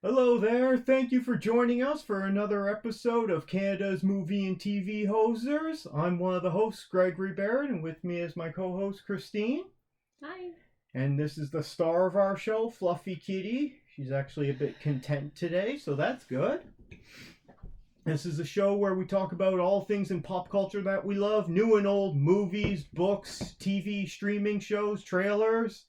Hello there, thank you for joining us for another episode of Canada's Movie and TV Hosers. I'm one of the hosts, Gregory Barrett, and with me is my co-host, Christine. Hi. And this is the star of our show, Fluffy Kitty. She's actually a bit content today, so that's good. This is a show where we talk about all things in pop culture that we love, new and old movies, books, TV, streaming shows, trailers.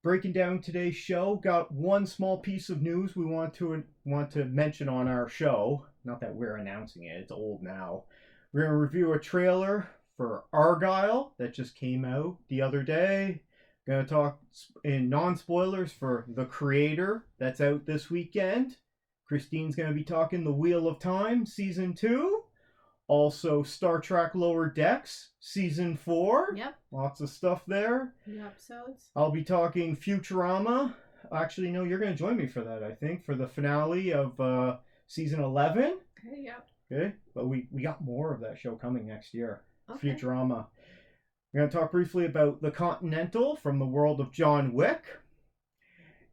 Breaking down today's show, got one small piece of news we want to mention on our show. Not that we're announcing it; it's old now. We're gonna review a trailer for Argylle that just came out the other day. Gonna talk in non-spoilers for The Creator that's out this weekend. Christine's gonna be talking The Wheel of Time season 2. Also, Star Trek Lower Decks, Season 4. Yep. Lots of stuff there. New episodes. I'll be talking Futurama. Actually, no, you're going to join me for that, I think, for the finale of Season 11. Okay, yep. Okay, but we got more of that show coming next year. Okay. Futurama. We're going to talk briefly about the Continental from the world of John Wick.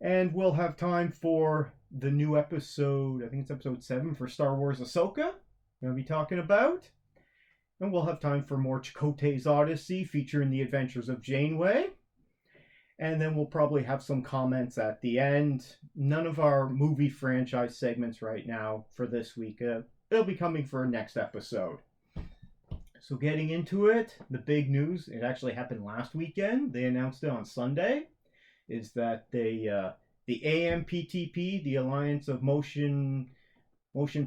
And we'll have time for the new episode, I think it's episode 7 for Star Wars Ahsoka. Going to be talking about, and we'll have time for more Chakotay's Odyssey featuring the adventures of Janeway, and then we'll probably have some comments at the end. None of our movie franchise segments right now for this week. It'll be coming for next episode. So getting into it, the big news, it actually happened last weekend. They announced it on Sunday, is that the AMPTP, the Alliance of Motion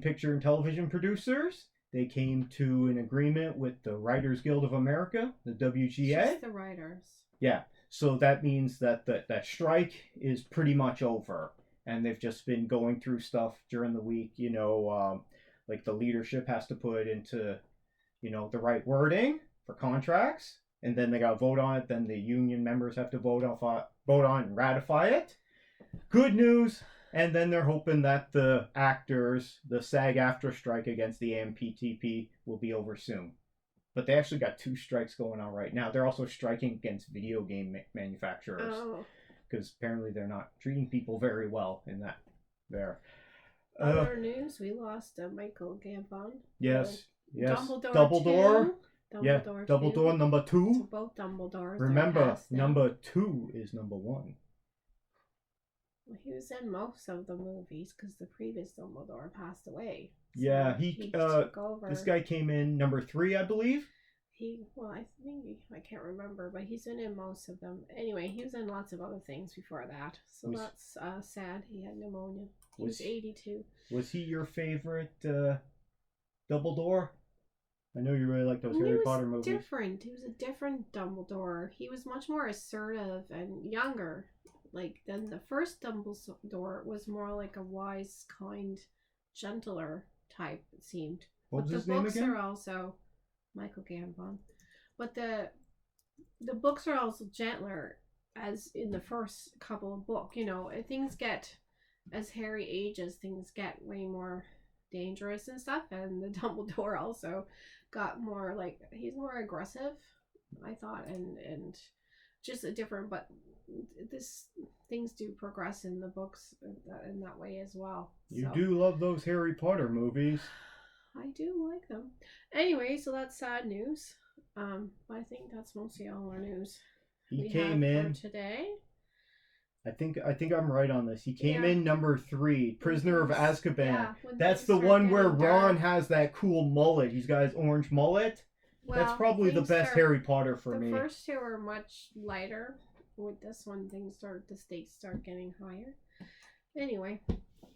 Picture and Television Producers, they came to an agreement with the Writers Guild of America, the WGA. Just the writers. Yeah, so that means that that strike is pretty much over, and they've just been going through stuff during the week. Like the leadership has to put into, the right wording for contracts, and then they got to vote on it. Then the union members have to vote on and ratify it. Good news. And then they're hoping that the SAG-AFTRA strike against the AMPTP will be over soon. But they actually got 2 strikes going on right now. They're also striking against video game manufacturers. Oh. Because apparently they're not treating people very well in that there. Other news, we lost Michael Gambon. Yes. Dumbledore. Dumbledore number 2. So both Dumbledores. Remember, number 2 is number 1. Well, he was in most of the movies because the previous Dumbledore passed away. So yeah, he took over. This guy came in number 3, I believe. I can't remember, but he's been in most of them. Anyway, he was in lots of other things before that. So that's sad. He had pneumonia. He was 82. Was he your favorite Dumbledore? I know you really like those Harry Potter movies. He was a different Dumbledore. He was much more assertive and younger. Then the first Dumbledore was more like a wise, kind, gentler type, it seemed. What was but his the name books again? are also Michael Gambon. But the books are also gentler as in the first couple of books. Things get, as Harry ages, things get way more dangerous and stuff. And the Dumbledore also got more he's more aggressive, I thought, and just a different, but things do progress in the books in that way as well. You do love those Harry Potter movies. I do like them. Anyway, so that's sad news. I think that's mostly all our news. He came in for today. I think I'm right on this. He came in number 3, Prisoner of Azkaban. Yeah, that's the one where Ron has that cool mullet. He's got his orange mullet. Well, that's probably the best Harry Potter for me. The first 2 are much lighter. With this one, the stakes start getting higher. Anyway,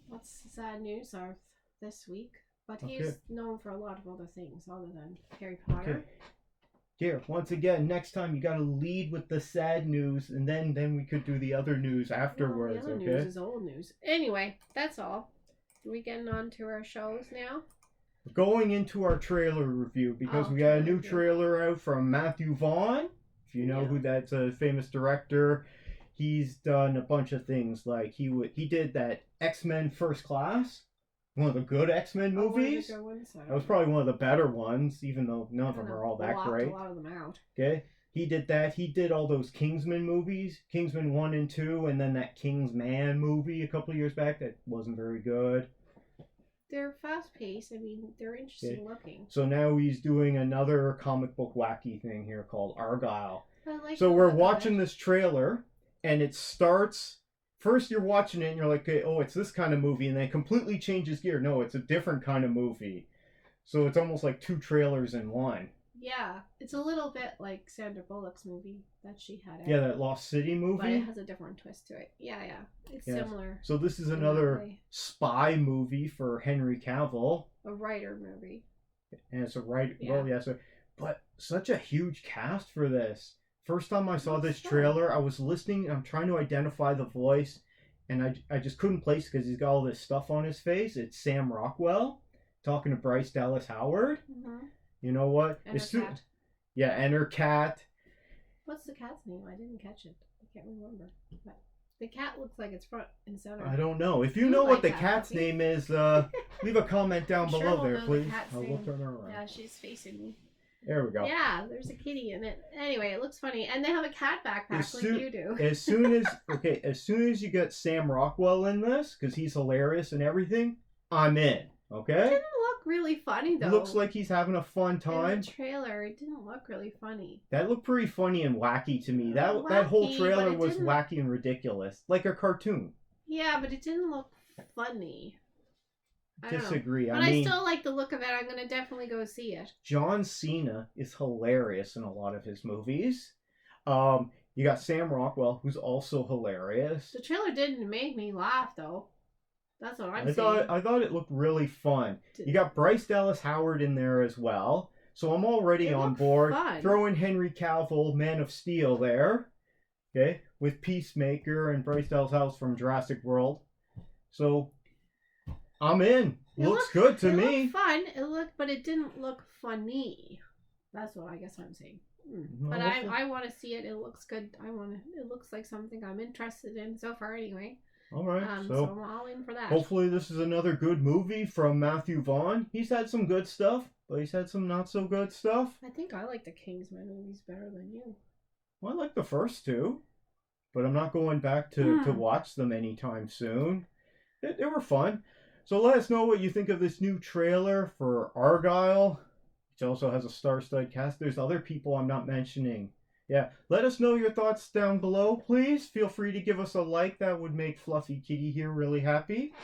that's sad news of this week. But he's known for a lot of other things other than Harry Potter. Okay. Here, once again, next time you got to lead with the sad news, and then we could do the other news afterwards. Well, the other news is old news. Anyway, that's all. Are we getting on to our shows now? Going into our trailer review because we got a new trailer out from Matthew Vaughn. If you know who that's, a famous director. He's done a bunch of things. Like he did that X-Men First Class, one of the good X-Men movies. That was probably one of the better ones, even though none of them are all that great. A lot of them out. Okay, He did that. He did all those Kingsman movies, Kingsman 1 and 2, and then that Kingsman movie a couple of years back that wasn't very good. They're fast-paced. I mean, they're interesting looking. So now he's doing another comic book wacky thing here called Argylle. So we're watching this trailer, and it starts... First you're watching it, and you're like, oh, it's this kind of movie, and then it completely changes gear. No, it's a different kind of movie. So it's almost like 2 trailers in one. Yeah, it's a little bit like Sandra Bullock's movie that she had out. Yeah, that Lost City movie. But it has a different twist to it. Yeah. It's similar. So this is another spy movie for Henry Cavill. A writer movie. And it's a writer. Yeah. Well, yeah. But such a huge cast for this. First time I saw this trailer, I was listening. I'm trying to identify the voice, and I just couldn't place because he's got all this stuff on his face. It's Sam Rockwell talking to Bryce Dallas Howard. Mm-hmm. You know what? And her cat. Yeah, and her cat. What's the cat's name? I didn't catch it. I can't remember. But the cat looks like it's front and center. I don't know. If you know what the cat's name is, leave a comment down below there, please. We'll turn her around. Yeah, she's facing me. There we go. Yeah, there's a kitty in it. Anyway, it looks funny. And they have a cat backpack like you do. As soon as you get Sam Rockwell in this, because he's hilarious and everything, I'm in. Okay? It didn't look really funny, though. It looks like he's having a fun time. In the trailer, it didn't look really funny. That looked pretty funny and wacky to me. That whole trailer was wacky and ridiculous. Like a cartoon. Yeah, but it didn't look funny. I disagree. But I still like the look of it. I'm going to definitely go see it. John Cena is hilarious in a lot of his movies. You got Sam Rockwell, who's also hilarious. The trailer didn't make me laugh, though. That's what I'm saying. I thought it looked really fun. You got Bryce Dallas Howard in there as well. So I'm already on board. Fun. Throw in Henry Cavill, Man of Steel there. Okay? With Peacemaker and Bryce Dallas Howard from Jurassic World. So I'm in. Looks good to me. It looked fun. But it didn't look funny. That's what I guess I'm saying. But I want to see it. It looks good. It looks like something I'm interested in so far anyway. All right, so I'm all in for that. Hopefully this is another good movie from Matthew Vaughn. He's had some good stuff, but he's had some not so good stuff. I think I like the Kingsman movies better than you. Well, I like the first 2, but I'm not going back to watch them anytime soon. They were fun. So let us know what you think of this new trailer for Argylle, which also has a star-studded cast. There's other people I'm not mentioning. Yeah, let us know your thoughts down below, please. Feel free to give us a like. That would make Fluffy Kitty here really happy.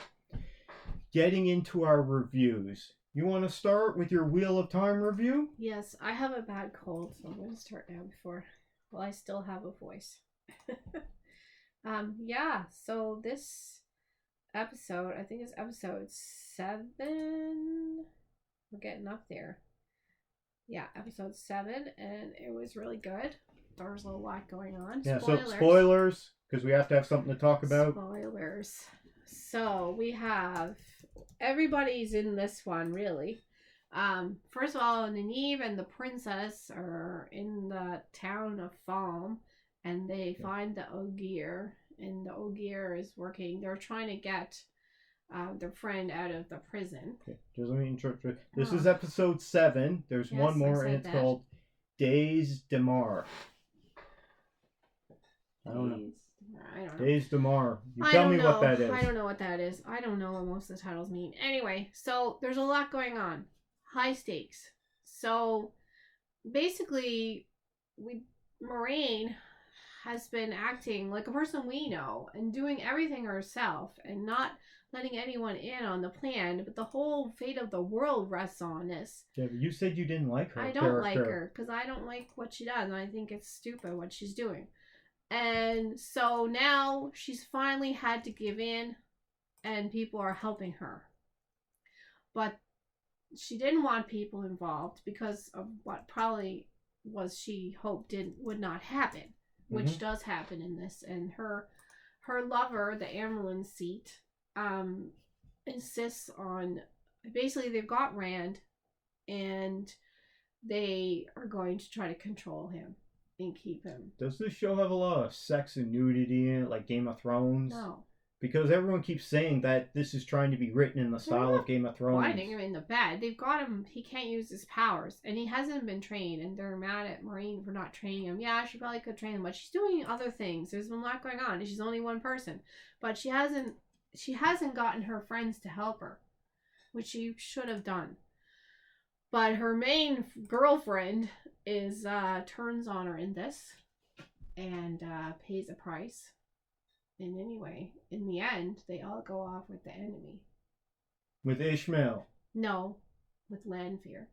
Getting into our reviews. You want to start with your Wheel of Time review? Yes, I have a bad cold, so I'm going to start now before... Well, I still have a voice. Yeah, so this episode, I think it's episode 7. We're getting up there. Yeah, episode 7, and it was really good. There was a lot going on. Yeah, so spoilers, because we have to have something to talk about. Spoilers. So we have everybody's in this one, really. First of all, Nynaeve and the princess are in the town of Falm, and they find the Ogier, and the Ogier is working. They're trying to get their friend out of the prison. Okay, just let me interrupt you. This is episode 7. There's one more, and it's called Days Damar. I don't know. Days Damar. You tell me what that is. I don't know what that is. I don't know what most of the titles mean. Anyway, so there's a lot going on. High stakes. So basically, Moraine has been acting like a person we know and doing everything herself and not letting anyone in on the plan, but the whole fate of the world rests on this. Yeah, but you said you didn't like her. I don't like her because I don't like what she does, and I think it's stupid what she's doing. And so now she's finally had to give in, and people are helping her. But she didn't want people involved because of what probably was she hoped would not happen, which does happen in this. And her lover, the Amerlin seat, insists on, basically they've got Rand, and they are going to try to control him and keep him. Does this show have a lot of sex and nudity in it, like Game of Thrones? No. Because everyone keeps saying that this is trying to be written in the style of Game of Thrones. Blinding him in the bed. They've got him. He can't use his powers, and he hasn't been trained. And they're mad at Maureen for not training him. Yeah, she probably could train him, but she's doing other things. There's been a lot going on. She's only one person, but she hasn't gotten her friends to help her, which she should have done. But her main girlfriend is turns on her in this, and pays a price. And anyway, in the end, they all go off with the enemy. With Ishmael. No, with Lanfear.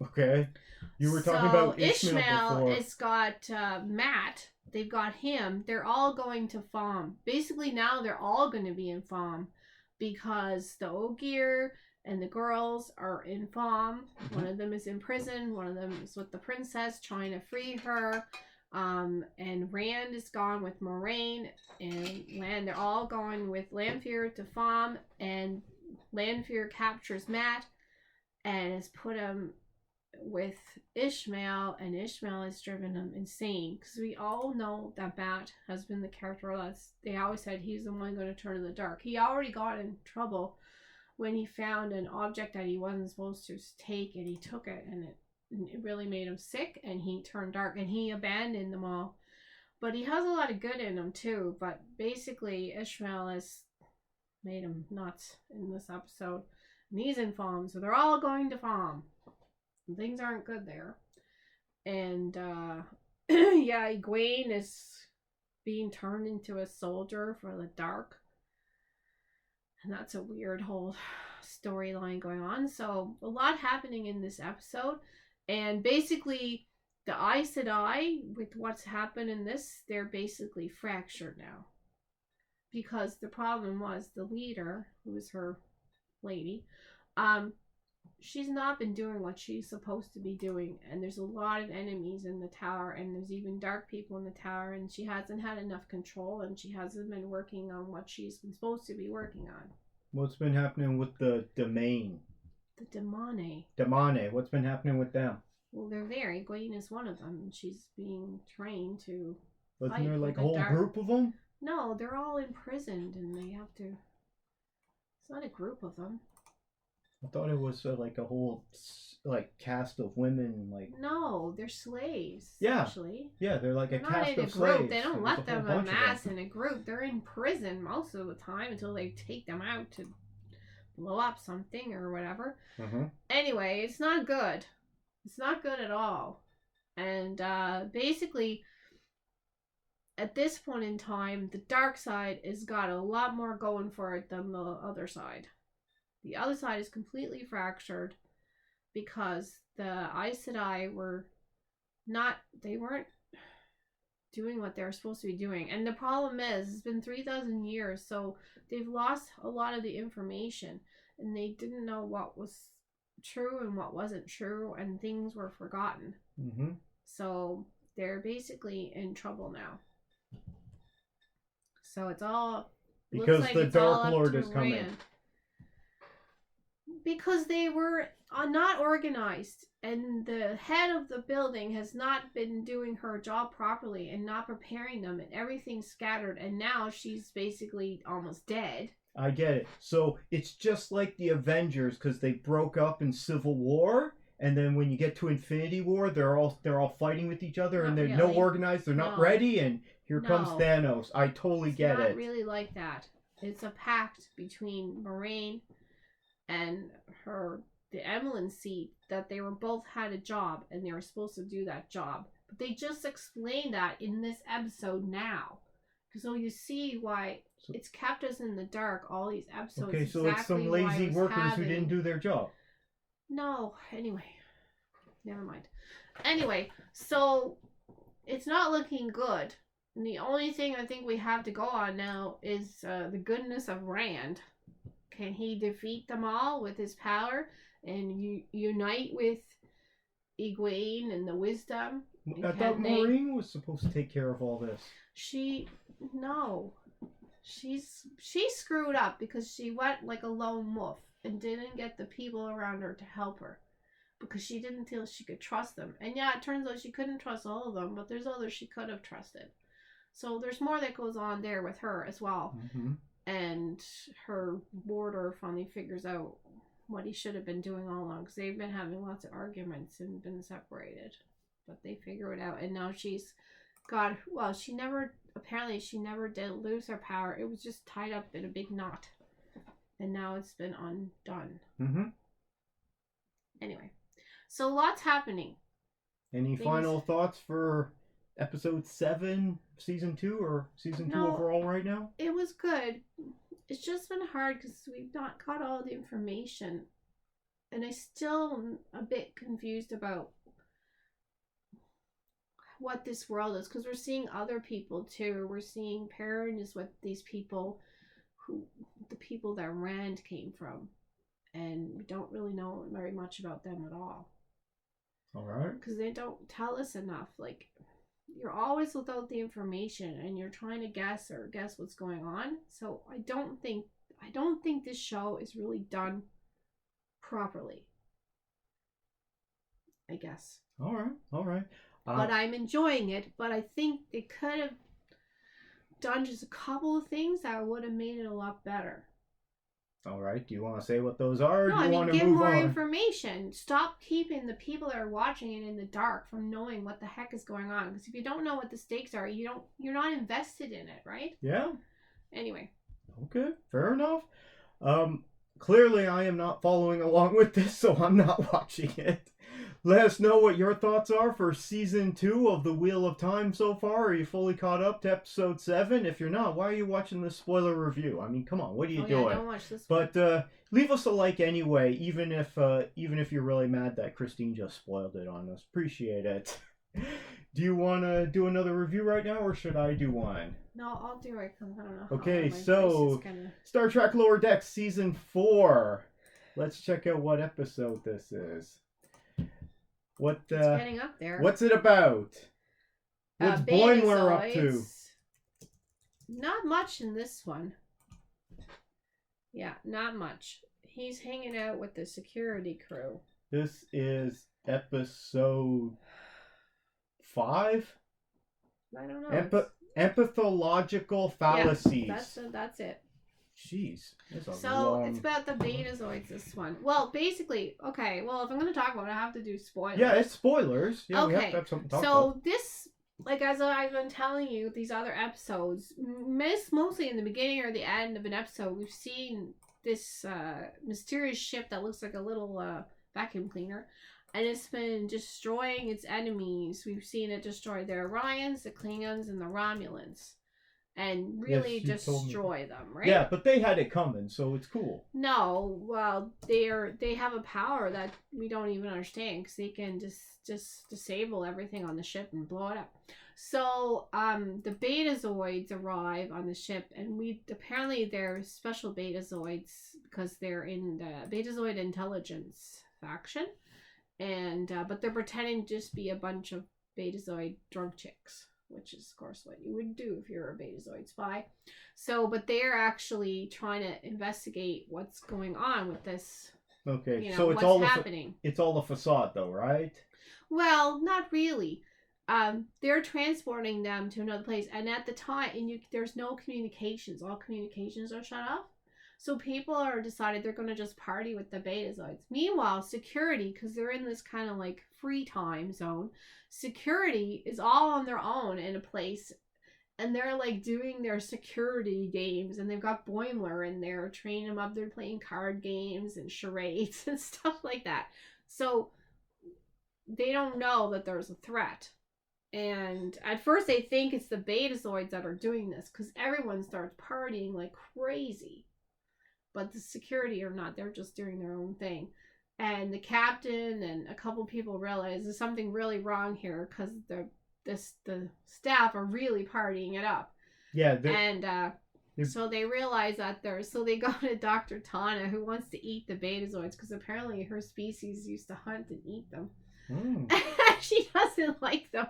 Okay. You were talking about Ishmael before. It's got Matt. They've got him. They're all going to FOM. Basically, now they're all going to be in FOM because the Ogier and the girls are in FOM. One of them is in prison. One of them is with the princess trying to free her. And Rand is gone with Moraine, and they're all going with Lanfear to FOM, and Lanfear captures Matt and has put him with Ishmael, and Ishmael has driven him insane, because we all know that Matt has been the character they always said he's the one going to turn in the dark. He already got in trouble when he found an object that he wasn't supposed to take, and he took it, and it really made him sick, and he turned dark, and he abandoned them all. But he has a lot of good in him too. But basically Ishmael has made him nuts in this episode, and he's in FOM, so they're all going to FOM. And things aren't good there. And yeah, Egwene is being turned into a soldier for the dark, and that's a weird whole storyline going on. So a lot happening in this episode. And basically, the Aes Sedai, with what's happened in this, they're basically fractured now. Because the problem was the leader, who is her lady, she's not been doing what she's supposed to be doing. And there's a lot of enemies in the tower, and there's even dark people in the tower, and she hasn't had enough control, and she hasn't been working on what she's been supposed to be working on. What's been happening with the Domain? The Damane. Damane. What's been happening with them? Well, they're there. Egwene is one of them, and she's being trained to. Wasn't there like a whole group of them? No, they're all imprisoned, and they have to. It's not a group of them. I thought it was like a whole cast of women. No, they're slaves. Yeah. Actually. Yeah, they're like they're a cast of slaves. Not in a group. They don't let them amass in a group. They're in prison most of the time until they take them out to blow up something or whatever. Anyway, it's not good. It's not good at all. And basically, at this point in time, the dark side has got a lot more going for it than the other side. The other side is completely fractured because the Aes Sedai they weren't doing what they were supposed to be doing. And the problem is, it's been 3,000 years, so they've lost a lot of the information, and they didn't know what was true and what wasn't true, and things were forgotten. So they're basically in trouble now. So it's all because like the Dark Lord is coming. Rand. Because they were not organized, and the head of the building has not been doing her job properly and not preparing them, and everything's scattered, and now she's basically almost dead. I get it. So it's just like the Avengers, because they broke up in Civil War, and then when you get to Infinity War, they're all fighting with each other, and they're no organized, they're not ready, and here comes Thanos. I totally get it. It's not really like that. It's a pact between Moraine and the Emlyn seat, that they were both had a job, and they were supposed to do that job. But they just explained that in this episode now. So you see why it's kept us in the dark all these episodes. Okay, so it's some lazy workers who didn't do their job. No, anyway. Never mind. Anyway, so it's not looking good. And the only thing I think we have to go on now is the goodness of Rand. Can he defeat them all with his power and unite with Egwene and the wisdom? I thought Maureen was supposed to take care of all this. She screwed up because she went like a lone wolf and didn't get the people around her to help her because she didn't feel she could trust them. And yeah, it turns out she couldn't trust all of them, but there's others she could have trusted. So there's more that goes on there with her as well. Mm-hmm. And her warder finally figures out what he should have been doing all along, because they've been having lots of arguments and been separated. But they figure it out, and now she's got, well, she never did lose her power. It was just tied up in a big knot. And now it's been undone. Mm-hmm. Anyway, so lots happening. Any final thoughts for episode 7, season 2, or season 2 overall right now? It was good. It's just been hard because we've not got all the information. And I still am a bit confused about what this world is, because we're seeing other people too. We're seeing Perrin is with these people the people that Rand came from, and we don't really know very much about them at all. All right. Because they don't tell us enough. Like, you're always without the information, and you're trying to guess what's going on. So I don't think this show is really done properly, I guess. All right. But I'm enjoying it. But I think they could have done just a couple of things that would have made it a lot better. All right. Do you want to say what those are? Or no, do you want to give move more on? Information. Stop keeping the people that are watching it in the dark from knowing what the heck is going on. Because if you don't know what the stakes are, you're not invested in it, right? Yeah. Anyway. Okay. Fair enough. Clearly, I am not following along with this, so I'm not watching it. Let us know what your thoughts are for season 2 of The Wheel of Time so far. Are you fully caught up to episode 7? If you're not, why are you watching this spoiler review? I mean, come on, what are you doing? Yeah, don't watch this one. But leave us a like anyway, even if you're really mad that Christine just spoiled it on us. Appreciate it. Do you want to do another review right now, or should I do one? No, I'll do it because I don't know. Okay, so Star Trek Lower Decks season 4. Let's check out what episode this is. It's getting up there. What's it about? What's Boimler up to? Not much in this one. Yeah, not much. He's hanging out with the security crew. This is episode 5? I don't know. Empathological fallacies. Yeah, that's it. Jeez. It's about the Betazoids, this one. Well, basically, okay, well, if I'm going to talk about it, I have to do spoilers. Yeah, it's spoilers. Yeah, okay. We have to have something to talk about. This, like, as I've been telling you, these other episodes, mostly in the beginning or the end of an episode, we've seen this mysterious ship that looks like a little vacuum cleaner, and it's been destroying its enemies. We've seen it destroy the Orions, the Klingons, and the Romulans. And really destroy them, right? Yeah, but they had it coming, so it's cool. No, well, they have a power that we don't even understand, because they can just disable everything on the ship and blow it up. So, the Betazoids arrive on the ship, and apparently they're special Betazoids because they're in the Betazoid intelligence faction, and but they're pretending to just be a bunch of Betazoid drunk chicks, which is, of course, what you would do if you're a Betazoid spy. So, but they're actually trying to investigate what's going on with this. Okay, so it's all happening. It's all a facade, though, right? Well, not really. They're transporting them to another place, and at the time, there's no communications. All communications are shut off. So people are decided they're going to just party with the Betazoids. Meanwhile, security, because they're in this kind of like free time zone, security is all on their own in a place, and they're like doing their security games, and they've got Boimler in there training them up. They're playing card games and charades and stuff like that. So they don't know that there's a threat. And at first they think it's the Betazoids that are doing this, because everyone starts partying like crazy. But the security are not. They're just doing their own thing. And the captain and a couple people realize there's something really wrong here, because the staff are really partying it up. Yeah. So they realize that so they go to Dr. Tana, who wants to eat the Betazoids, because apparently her species used to hunt and eat them. She doesn't like them.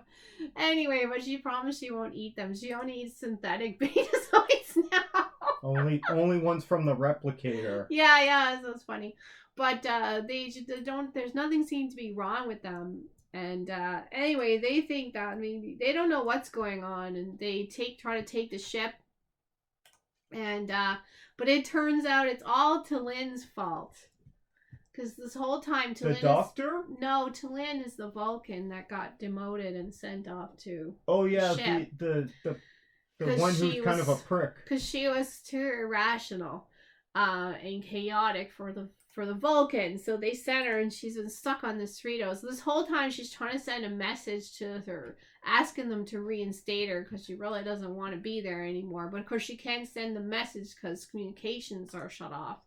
Anyway, but she promised she won't eat them. She only eats synthetic Betazoids now. only ones from the replicator. Yeah, so it's funny. But they don't. There's nothing seems to be wrong with them. And anyway, they think that maybe they don't know what's going on, and they try to take the ship. And but it turns out it's all Talin's fault. Because this whole time, The doctor? No, Talin is the Vulcan that got demoted and sent off to. Oh yeah, ship. the one who's kind of a prick. Because she was too irrational, and chaotic for the Vulcan. So they sent her, and she's been stuck on the Cerritos. So this whole time, she's trying to send a message to her, asking them to reinstate her because she really doesn't want to be there anymore. But of course, she can't send the message because communications are shut off.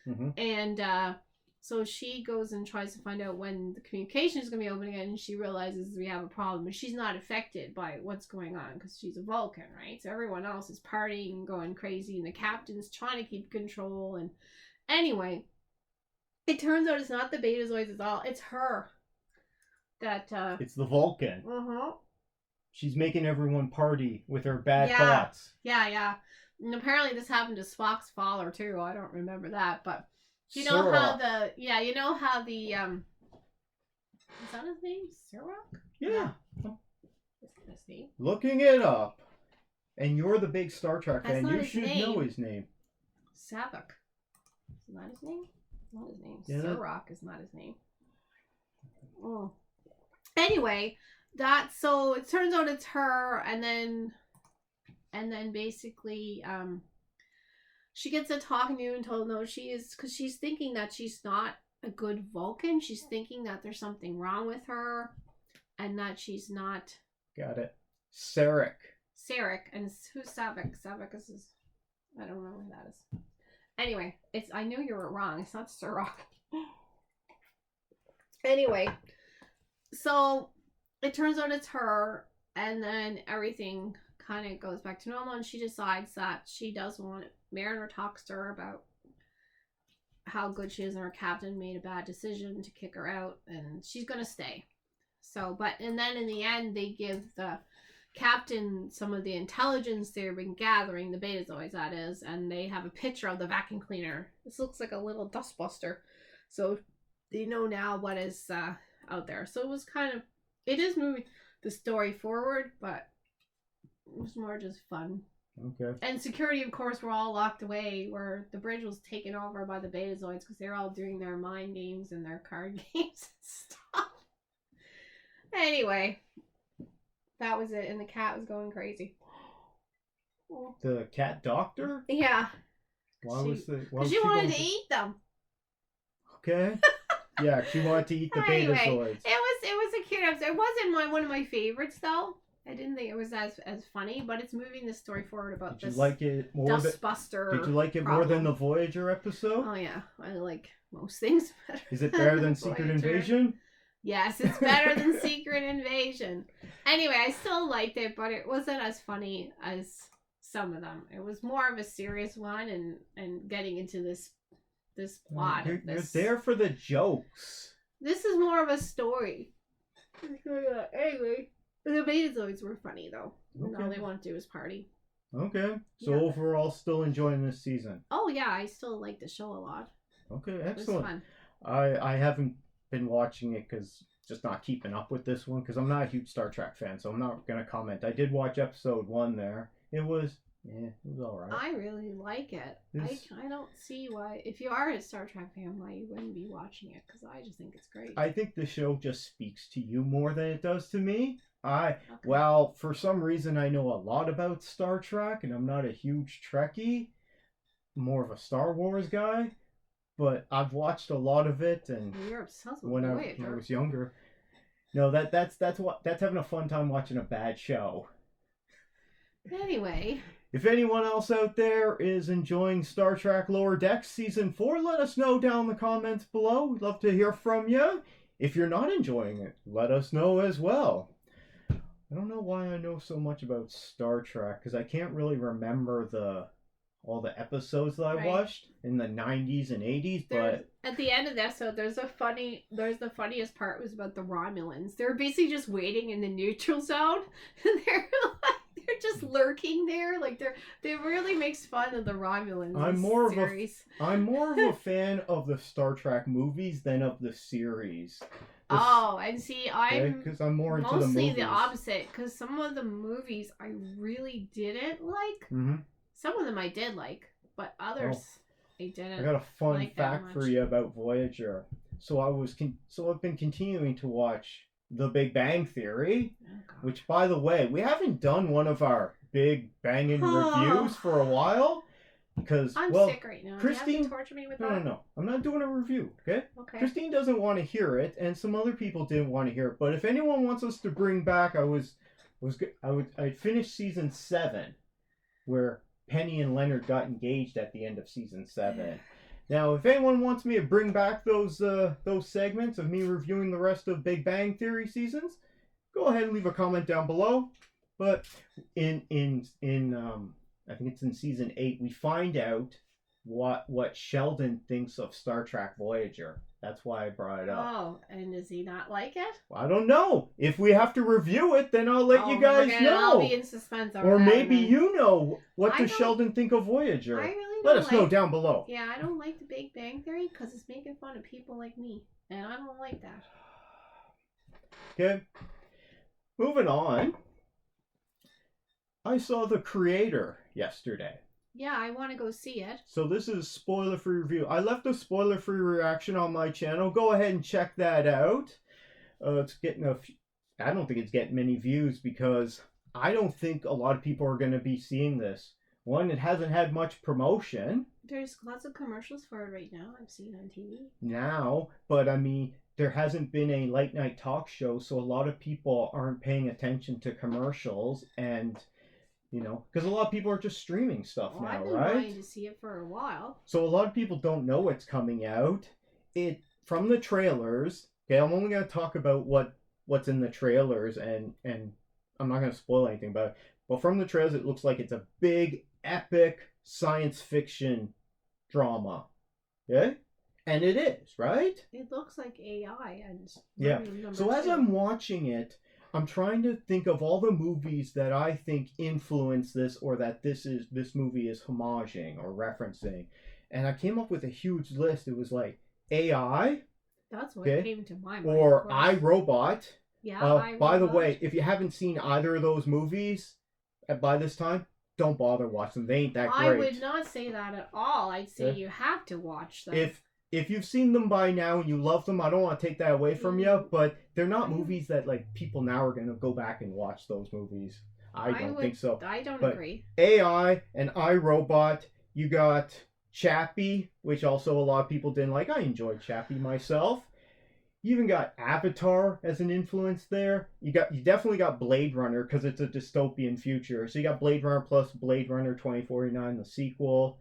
Mm-hmm. And so she goes and tries to find out when the communication is going to be open again, and she realizes we have a problem. But she's not affected by what's going on because she's a Vulcan, right? So everyone else is partying and going crazy, and the captain's trying to keep control. And anyway, it turns out it's not the Betazoids at all. It's her. It's the Vulcan. Uh-huh. She's making everyone party with her bad thoughts. Yeah. And apparently this happened to Spock's father, too. I don't remember that, but... You know how the is that his name? Sirach? Yeah. Is that his name? Looking it up. And you're the big Star Trek fan. You should know his name. Savak. Is that his name? Not his name. Yeah, Sirach is not his name. Oh. Anyway, so it turns out it's her, and then basically she gets a talking to and told no, she is, because she's thinking that she's not a good Vulcan. She's thinking that there's something wrong with her, and that she's not. Got it. Sarek. And who's Savak? Savak is his. I don't know who that is. Anyway, I knew you were wrong. It's not Sirach. Anyway, so it turns out it's her, and then everything kind of goes back to normal, and she decides that she does want it. Mariner talks to her about how good she is, and her captain made a bad decision to kick her out, and she's gonna stay. So, and then in the end, they give the captain some of the intelligence they've been gathering, the Betazoids that is, and they have a picture of the vacuum cleaner. This looks like a little dustbuster, so they know now what is out there. So it is moving the story forward, but it was more just fun. Okay. And security, of course, were all locked away, where the bridge was taken over by the Betazoids because they're all doing their mind games and their card games and stuff. Anyway, that was it, and the cat was going crazy. The cat doctor? Yeah. Because she wanted to eat them. Okay. Yeah, she wanted to eat the anyway, Betazoids. It was a cute episode. It wasn't one of my favorites, though. I didn't think it was as funny, but it's moving the story forward about Did you like it more more than the Voyager episode? Oh yeah, I like most things better. Is it better than Secret Invasion? Yes, it's better than Secret Invasion. Anyway, I still liked it, but it wasn't as funny as some of them. It was more of a serious one, and getting into this plot. You're there for the jokes. This is more of a story. Anyway. The Betazoids were funny, though. Okay. All they want to do is party. Okay. So overall, still enjoying this season? Oh, yeah. I still like the show a lot. Okay, excellent. It was fun. I haven't been watching it because just not keeping up with this one because I'm not a huge Star Trek fan, so I'm not going to comment. I did watch episode 1 there. It was all right. I really like it. I don't see why, if you are a Star Trek fan, why you wouldn't be watching it, because I just think it's great. I think the show just speaks to you more than it does to me. Well, for some reason I know a lot about Star Trek, and I'm not a huge Trekkie, more of a Star Wars guy, but I've watched a lot of it, and you're obsessed with when I was younger. No, that's having a fun time watching a bad show. Anyway. If anyone else out there is enjoying Star Trek Lower Decks Season 4, let us know down in the comments below. We'd love to hear from you. If you're not enjoying it, let us know as well. I don't know why I know so much about Star Trek, because I can't really remember all the episodes that I watched in the 90s and 80s, but at the end of the episode, there's the funniest part was about the Romulans. They're basically just waiting in the neutral zone, and they're just lurking there. Like they really makes fun of the Romulans. I'm more of a fan of the Star Trek movies than of the series. Oh, and see, I'm because I'm more into the mostly movies. the opposite. Because some of the movies I really didn't like. Mm-hmm. Some of them I did like, but others I didn't. I got a fun like that fact for much. you about Voyager. So I've been continuing to watch The Big Bang Theory, Oh, God. which, by the way, we haven't done one of our big banging reviews for a while. Because, I'm well, sick right now. Christine, Do you have to torture me with that? no. I'm not doing a review, okay? Okay. Christine doesn't want to hear it, and some other people didn't want to hear it. But if anyone wants us to bring back, I'd finish season 7, where Penny and Leonard got engaged at the end of season 7. Now, if anyone wants me to bring back those segments of me reviewing the rest of Big Bang Theory seasons, go ahead and leave a comment down below. But in I think it's in season 8, we find out what Sheldon thinks of Star Trek Voyager. That's why I brought it up. Oh, and does he not like it? I don't know. If we have to review it, then I'll let you guys know. I'll be in suspense over or that, maybe then. you know what I does don't- Sheldon think of Voyager. I really Let don't us know like- down below. Yeah, I don't like the Big Bang Theory because it's making fun of people like me, and I don't like that. Okay. Moving on. I saw The Creator yesterday. Yeah, I want to go see it. So this is spoiler-free review. I left a spoiler-free reaction on my channel. Go ahead and check that out. It's getting I don't think it's getting many views because I don't think a lot of people are going to be seeing this. One, it hasn't had much promotion There's lots of commercials for it right now. I've seen on TV. now, but I mean, there hasn't been a late night talk show, so a lot of people aren't paying attention to commercials and, you know, because a lot of people are just streaming stuff Well, now, I've been right? wanting to see it for a while. So a lot of people don't know what's coming out. From the trailers. Okay, I'm only gonna talk about what's in the trailers, and I'm not gonna spoil anything about it. But from the trailers, it looks like it's a big, epic science fiction drama. Okay, and it is, right? It looks like AI and Yeah. number So as 2. I'm watching it, I'm trying to think of all the movies that I think influence this, or that this movie is homaging or referencing, and I came up with a huge list. It was like AI, That's what okay, came to my mind. or of course. iRobot. Yeah, By the iRobot. way, if you haven't seen either of those movies by this time, don't bother watching them. They ain't that great. I would not say that at all. I'd say Yeah. you have to watch them. If you've seen them by now and you love them, I don't want to take that away from you, but they're not I- movies that like people now are going to go back and watch those movies. I don't would- think so. I don't But agree. AI and iRobot, you got Chappie, which also a lot of people didn't like. I enjoyed Chappie myself. You even got Avatar as an influence there. You definitely got Blade Runner because it's a dystopian future. So you got Blade Runner plus Blade Runner 2049, the sequel.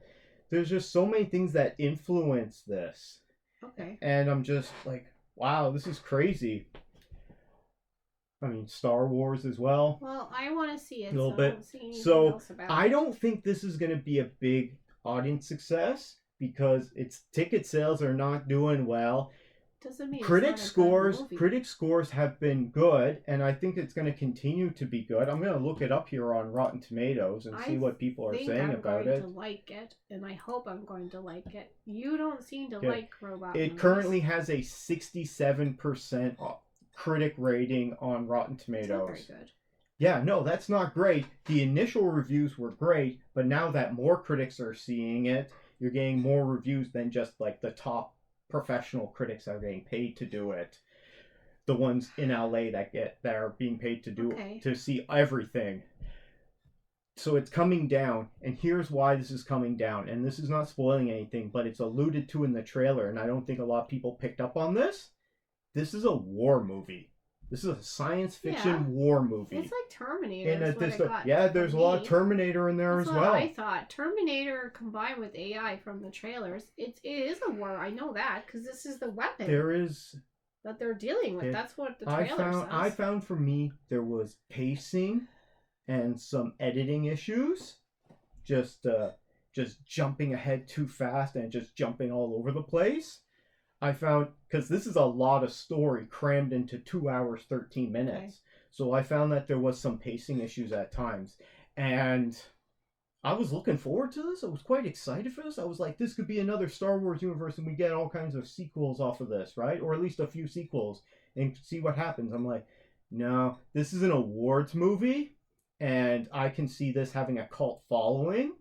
There's just so many things that influence this. Okay. And I'm just like, wow, this is crazy. I mean, Star Wars as well. Well, I want to see it. A little so bit. I don't see anything So, else about I it. don't think this is going to be a big audience success because its ticket sales are not doing well. Doesn't mean Critic it's not a good movie. scores have been good, and I think it's going to continue to be good. I'm going to look it up here on Rotten Tomatoes and see what people are think saying I'm about going it. to like it, and I hope I'm going to like it. You don't seem to Okay. like robot It movies. currently has a 67% critic rating on Rotten It's not Tomatoes. very good. Yeah, no, that's not great. The initial reviews were great, but now that more critics are seeing it, you're getting more reviews than just like the top professional critics that are getting paid to do it. The ones in LA that are being paid to do Okay. to see everything. So it's coming down, and here's why this is coming down. And this is not spoiling anything, but it's alluded to in the trailer, and I don't think a lot of people picked up on this. This is a war movie. This is a science fiction Yeah. war movie. It's like Terminator. And is what it got there's for a lot me. of Terminator in there That's as what well. I thought. Terminator combined with AI from the trailers. It is a war. I know that because this is the weapon There is. that they're dealing with. Okay. That's what the I trailer says. found for me there was pacing and some editing issues. Just jumping ahead too fast and just jumping all over the place. I found, because this is a lot of story crammed into 2 hours 13 minutes. Okay. So I found that there was some pacing issues at times, and I was looking forward to this. I was quite excited for this. I was like, this could be another Star Wars universe, and we get all kinds of sequels off of this, right? Or at least a few sequels. and see what happens. I'm like, no, this is an awards movie, and I can see this having a cult following,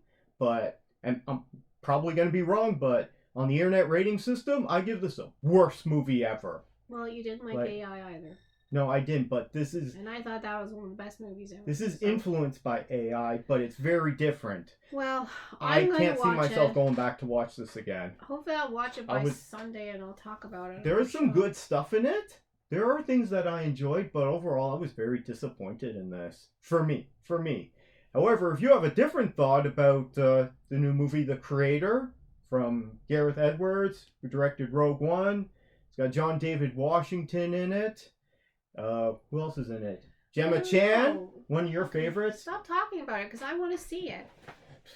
and I'm probably going to be wrong, but on the internet rating system, I give this a worst movie ever. Well, you didn't like AI either. No, I didn't, but this is... And I thought that was one of the best movies ever. This is influenced by AI, but it's very different. Well, I can't see myself going back to watch this again. Hopefully I'll watch it by Sunday and I'll talk about it. There is some good stuff in it. There are things that I enjoyed, but overall I was very disappointed in this. For me. However, if you have a different thought about the new movie The Creator from Gareth Edwards, who directed Rogue One, it's got John David Washington in it. Who else is in it? Gemma Chan, one of your favorites. Stop talking about it, because I want to see it.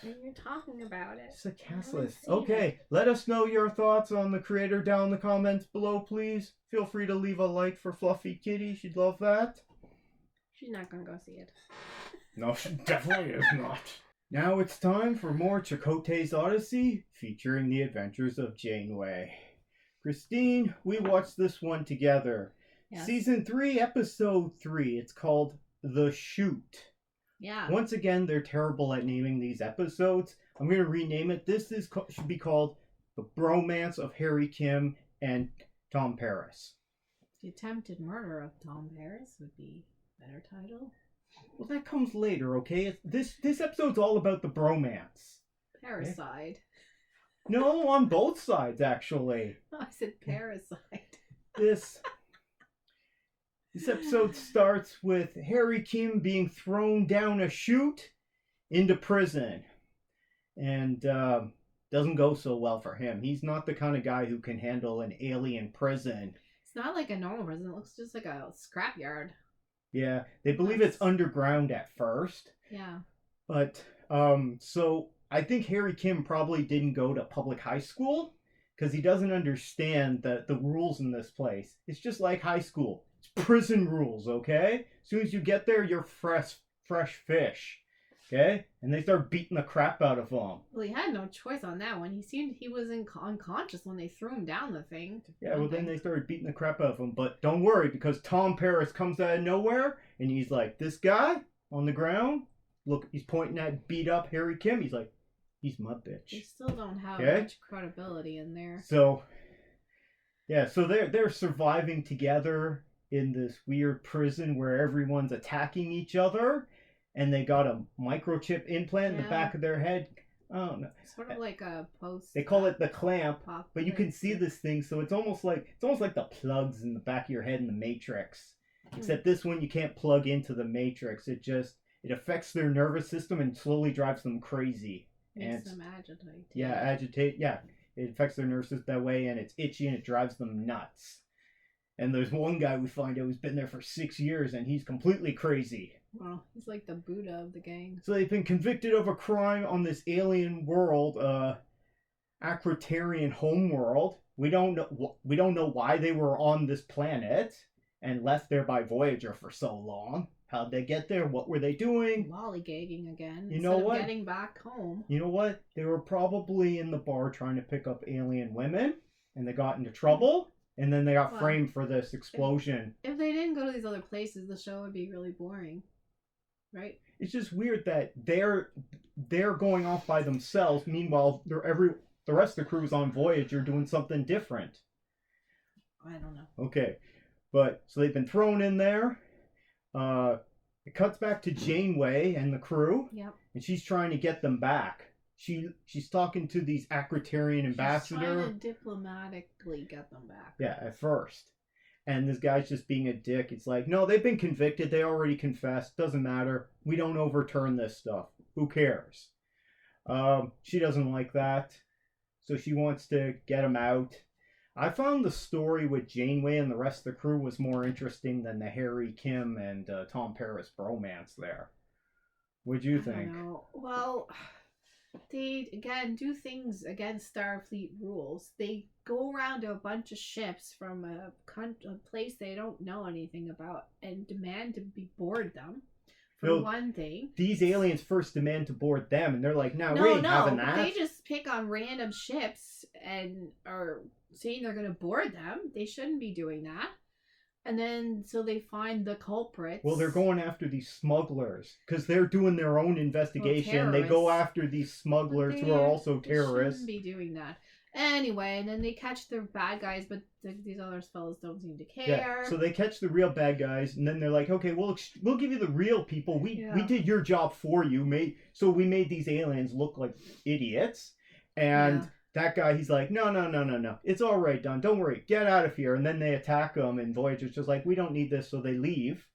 And you're talking about it. It's a cast list. Okay, let us know your thoughts on The Creator down in the comments below, please. Feel free to leave a like for Fluffy Kitty. She'd love that. She's not going to go see it. No, she definitely is not. Now it's time for more Chakotay's Odyssey, featuring the adventures of Janeway. Christine, we watched this one together. Yes. Season 3, Episode 3. It's called The Shoot. Yeah. Once again, they're terrible at naming these episodes. I'm going to rename it. This should be called The Bromance of Harry Kim and Tom Paris. The Attempted Murder of Tom Paris would be a better title. Well, that comes later, okay? This episode's all about the bromance. Parasite. Okay? No, on both sides, actually. Oh, I said parasite. This episode starts with Harry Kim being thrown down a chute into prison. And doesn't go so well for him. He's not the kind of guy who can handle an alien prison. It's not like a normal prison. It looks just like a scrapyard. Yeah, they believe it's underground at first. Yeah. But, so I think Harry Kim probably didn't go to public high school because he doesn't understand the rules in this place. It's just like high school. It's prison rules, okay? As soon as you get there, you're fresh fish, okay? And they start beating the crap out of him. Well, he had no choice on that one. He was unconscious when they threw him down the thing. Yeah, well, then they started beating the crap out of him. But don't worry, because Tom Paris comes out of nowhere, and he's like, this guy on the ground, look, he's pointing at beat up Harry Kim. He's like, he's my bitch. They still don't have much credibility in there. So, yeah, so they're surviving together in this weird prison where everyone's attacking each other, and they got a microchip implant in the back of their head. I don't know. Sort of like a post. They call it the clamp, but you can see this thing, so it's almost like the plugs in the back of your head in the Matrix. Except this one you can't plug into the Matrix. It affects their nervous system and slowly drives them crazy. Makes them agitate. Yeah, agitate. Yeah, it affects their nervous system that way, and it's itchy and it drives them nuts. And there's one guy we find out who's been there for 6 years, and he's completely crazy. Well, he's like the Buddha of the gang. So they've been convicted of a crime on this alien world, Acrotarian homeworld. We don't know why they were on this planet and left there by Voyager for so long. How'd they get there? What were they doing? Lollygagging again. You know what? Getting back home. You know what? They were probably in the bar trying to pick up alien women, and they got into trouble. And then they got framed for this explosion. If they didn't go to these other places, the show would be really boring. Right? It's just weird that they're going off by themselves. Meanwhile, the rest of the crew's on Voyager doing something different. I don't know. Okay. But, so they've been thrown in there. It cuts back to Janeway and the crew. Yep. And she's trying to get them back. She's talking to these Acrotarian ambassador. She's trying to diplomatically get them back. Yeah, at first. And this guy's just being a dick. It's like, no, they've been convicted. They already confessed. Doesn't matter. We don't overturn this stuff. Who cares? She doesn't like that. So she wants to get him out. I found the story with Janeway and the rest of the crew was more interesting than the Harry Kim and Tom Paris bromance there. What'd you think? I don't know. Well, they, again, do things against Starfleet rules. They go around to a bunch of ships from a place they don't know anything about and demand to board them. For one thing. These aliens first demand to board them, and they're like, no, we ain't having that. They just pick on random ships and are saying they're going to board them. They shouldn't be doing that. And then, so they find the culprits. Well, they're going after these smugglers because they're doing their own investigation. They go after these smugglers who are also terrorists. They shouldn't be doing that. Anyway, and then they catch the bad guys, but these other fellows don't seem to care. Yeah, so they catch the real bad guys, and then they're like, okay, we'll give you the real people. We did your job for you. So we made these aliens look like idiots. And that guy, he's like, no. It's all right, Don. Don't worry. Get out of here. And then they attack them, and Voyager's just like, we don't need this, so they leave.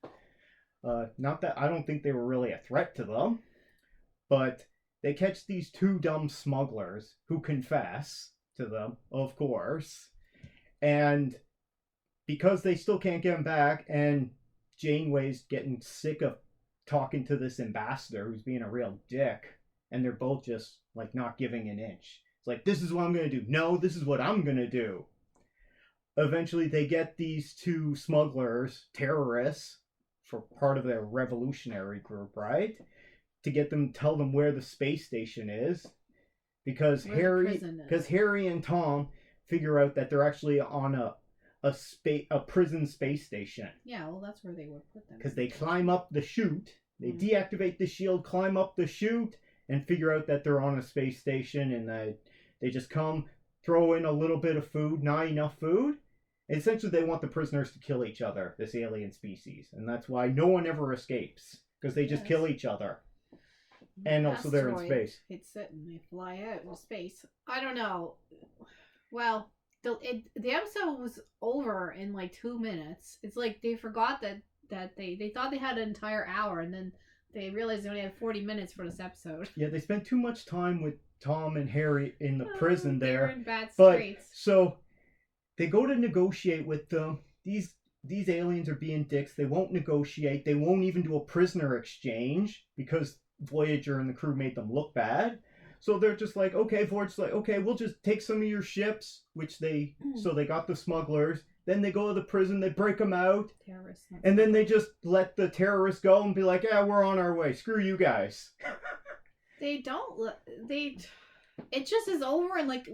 Not that I don't think they were really a threat to them, but they catch these two dumb smugglers who confess to them, of course. And because they still can't get them back, and Janeway's getting sick of talking to this ambassador who's being a real dick, and they're both just like not giving an inch. It's like, this is what I'm going to do. No, this is what I'm going to do. Eventually, they get these two smugglers, terrorists, for part of their revolutionary group, right? To get them, tell them where the space station is. Because Harry and Tom figure out that they're actually on a prison space station. Yeah, well, that's where they would put them. Because they climb up the chute, they deactivate the shield, climb up the chute, and figure out that they're on a space station, and they just come, throw in a little bit of food, not enough food. And essentially, they want the prisoners to kill each other, this alien species, and that's why no one ever escapes, because they just kill each other. And also they're in space. Hits it and they fly out in space. I don't know. Well, the episode was over in like 2 minutes. It's like they forgot that they thought they had an entire hour, and then they realized they only had 40 minutes for this episode. Yeah, they spent too much time with Tom and Harry in the prison there. They're in bad straits. So they go to negotiate with them. These aliens are being dicks. They won't negotiate. They won't even do a prisoner exchange because Voyager and the crew made them look bad. So they're just like, okay, Voyager's like, okay, we'll just take some of your ships, so they got the smugglers. Then they go to the prison, they break them out. Terrorists. And then they just let the terrorists go and be like, yeah, we're on our way. Screw you guys. It just is over in like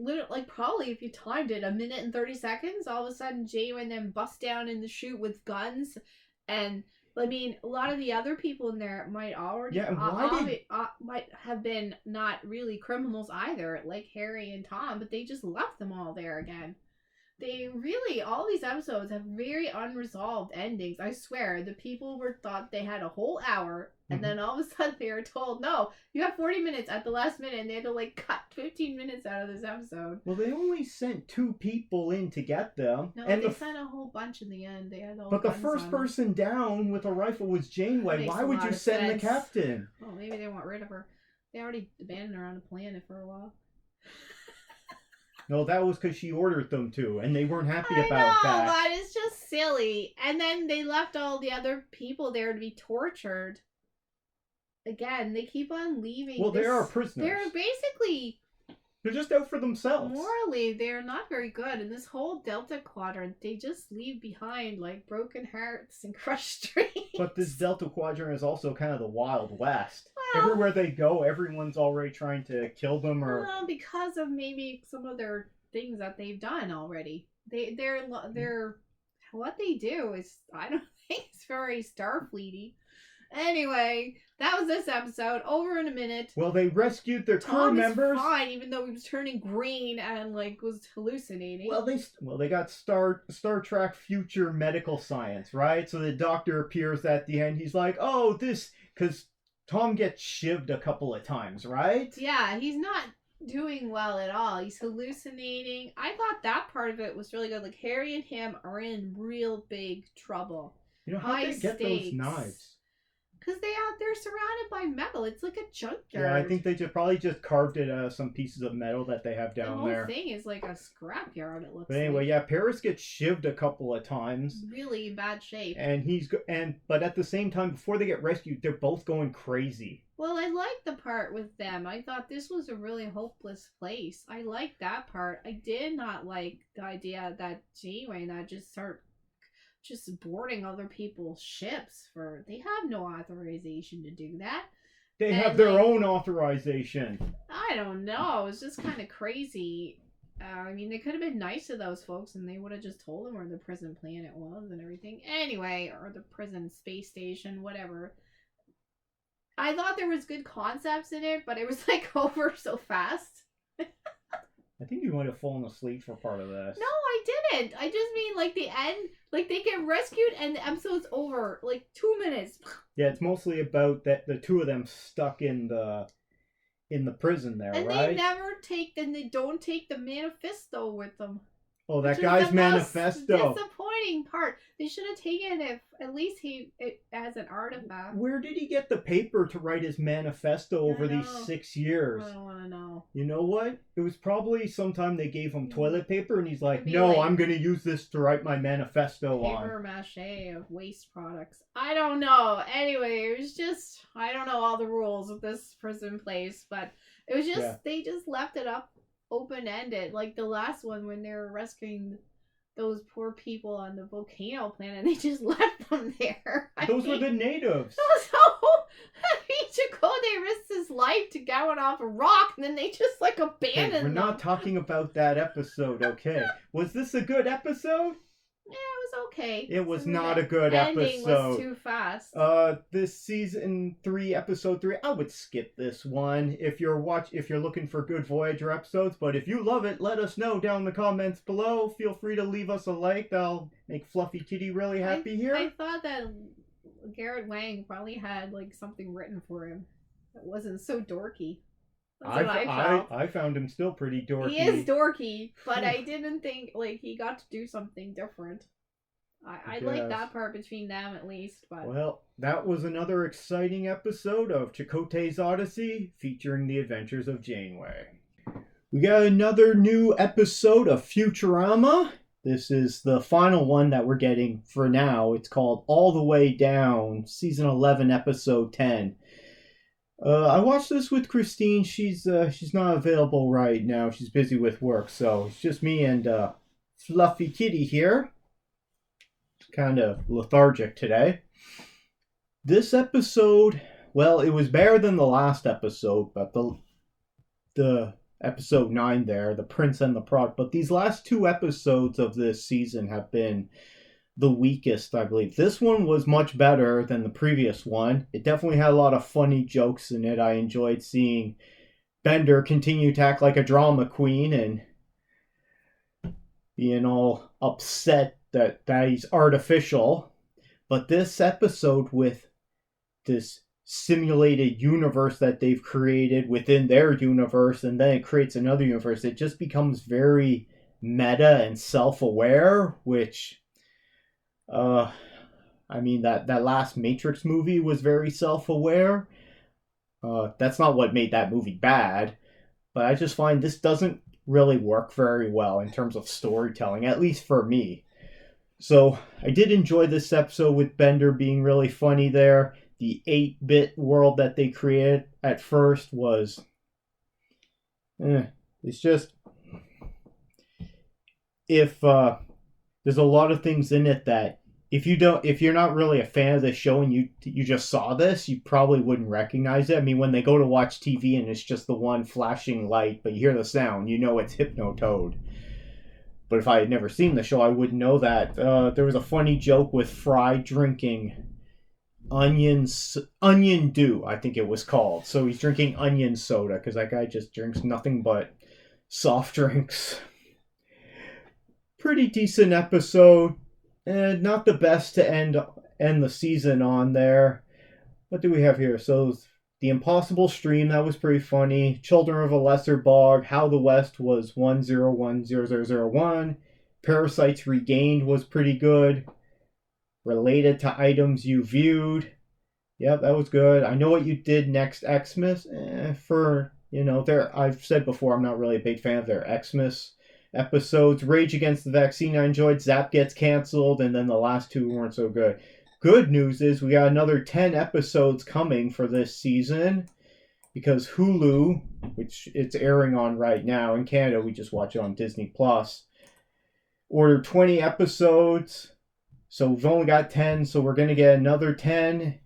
probably if you timed it 1 minute and 30 seconds, all of a sudden Janeway and them bust down in the chute with guns. And I mean, a lot of the other people in there might already might have been not really criminals either, like Harry and Tom, but they just left them all there again. They really, all these episodes have very unresolved endings. I swear, the people thought they had a whole hour, and then all of a sudden they were told, no, you have 40 minutes at the last minute, and they had to like cut 15 minutes out of this episode. Well, they only sent 2 people in to get them. No, and they sent a whole bunch in the end. They had all. But the first person down with a rifle was Janeway. Why would you send the captain? Oh, maybe they want rid of her. They already abandoned her on the planet for a while. No, that was because she ordered them to, and they weren't happy about that. But it's just silly. And then they left all the other people there to be tortured. Again, they keep on leaving. Well, they are prisoners. They're basically... They're just out for themselves. Morally, they're not very good. In this whole Delta Quadrant, they just leave behind, like, broken hearts and crushed dreams. But this Delta Quadrant is also kind of the Wild West. Well, everywhere they go, everyone's already trying to kill them or... Well, because of maybe some of their things that they've done already. They're what they do is, I don't think it's very Starfleety. Anyway, that was this episode. Over in a minute. Well, they rescued their crew members. Tom is fine, even though he was turning green and like was hallucinating. Well, they got Star Trek future medical science, right? So the doctor appears at the end. He's like, "Oh, this," because Tom gets shivved a couple of times, right? Yeah, he's not doing well at all. He's hallucinating. I thought that part of it was really good. Like Harry and him are in real big trouble. You know how they get those knives? Because they're surrounded by metal. It's like a junkyard. Yeah, I think they probably just carved it out of some pieces of metal that they have down there. The whole thing is like a scrapyard, it looks like. But anyway, yeah, Paris gets shivved a couple of times. Really bad shape. But at the same time, before they get rescued, they're both going crazy. Well, I liked the part with them. I thought this was a really hopeless place. I liked that part. I did not like the idea that Janeway and I just start boarding other people's ships they have no authorization to do that. They have their own authorization. I don't know. It's just kind of crazy. I mean, they could have been nice to those folks and they would have just told them where the prison planet was and everything. Anyway, or the prison space station, whatever. I thought there was good concepts in it, but it was like over so fast. I think you might have fallen asleep for part of this. No, I didn't. I just mean like the end, like they get rescued and the episode's over, like 2 minutes. Yeah, it's mostly about that the two of them stuck in the prison there, and right? They don't take the manifesto with them. Oh, that guy's manifesto. Disappointing part. They should have taken it at least it as an artifact. Where did he get the paper to write his manifesto over these 6 years? I don't want to know. You know what? It was probably sometime they gave him toilet paper and he's like, no, I'm going to use this to write my manifesto on. Paper mache of waste products. I don't know. Anyway, it was just, I don't know all the rules of this prison place, but it was just, They just left it up open-ended, like the last one when they were rescuing those poor people on the volcano planet. They just left them there. Those were the natives. So Chakotay risked his life to going off a rock, and then they just like abandoned them. We're not talking about that episode, okay? Was this a good episode? Yeah, it was okay. It was not a good episode. Ending was too fast. This season 3, episode 3, I would skip this one if you're looking for good Voyager episodes. But if you love it, let us know down in the comments below. Feel free to leave us a like. That'll make Fluffy Kitty really happy here. I thought that Garrett Wang probably had like something written for him that wasn't so dorky. I found him still pretty dorky. He is dorky, but I didn't think like he got to do something different. I like that part between them at least. But well, that was another exciting episode of Chakotay's Odyssey featuring the adventures of Janeway. We got another new episode of Futurama. This is the final one that we're getting for now. It's called All the Way Down, Season 11, Episode 10. I watched this with Christine. She's not available right now. She's busy with work, so it's just me and Fluffy Kitty here. Kind of lethargic today. This episode, well, it was better than the last episode, but the episode 9 there, The Prince and the Prod. But these last 2 episodes of this season have been the weakest, I believe. This one was much better than the previous one. It definitely had a lot of funny jokes in it. I enjoyed seeing Bender continue to act like a drama queen and being all upset that he's artificial. But this episode with this simulated universe that they've created within their universe, and then it creates another universe, it just becomes very meta and self-aware, which I mean, that last Matrix movie was very self-aware. That's not what made that movie bad, but I just find this doesn't really work very well in terms of storytelling, at least for me. So I did enjoy this episode with Bender being really funny there. The 8-bit world that they created at first was it's just, if there's a lot of things in it that if you're not really a fan of the show and you just saw this, you probably wouldn't recognize it. I mean, when they go to watch TV and it's just the one flashing light, but you hear the sound, you know it's Hypnotoad. But if I had never seen the show, I wouldn't know that. There was a funny joke with Fry drinking onion dew, I think it was called. So he's drinking onion soda because that guy just drinks nothing but soft drinks. Pretty decent episode. Not the best to end the season on there. What do we have here? So The Impossible Stream, that was pretty funny. Children of a Lesser Bog, How the West was 1010001. Parasites Regained was pretty good. Related to Items You Viewed. Yep, that was good. I Know What You Did Next Xmas. I've said before, I'm not really a big fan of their Xmas episodes. Rage Against the Vaccine I enjoyed. Zap gets canceled, and then the last 2 weren't so good. Good news is we got another 10 episodes coming for this season because Hulu, which it's airing on right now in Canada, we just watch it on Disney Plus, ordered 20 episodes. So we've only got 10, so we're going to get another 10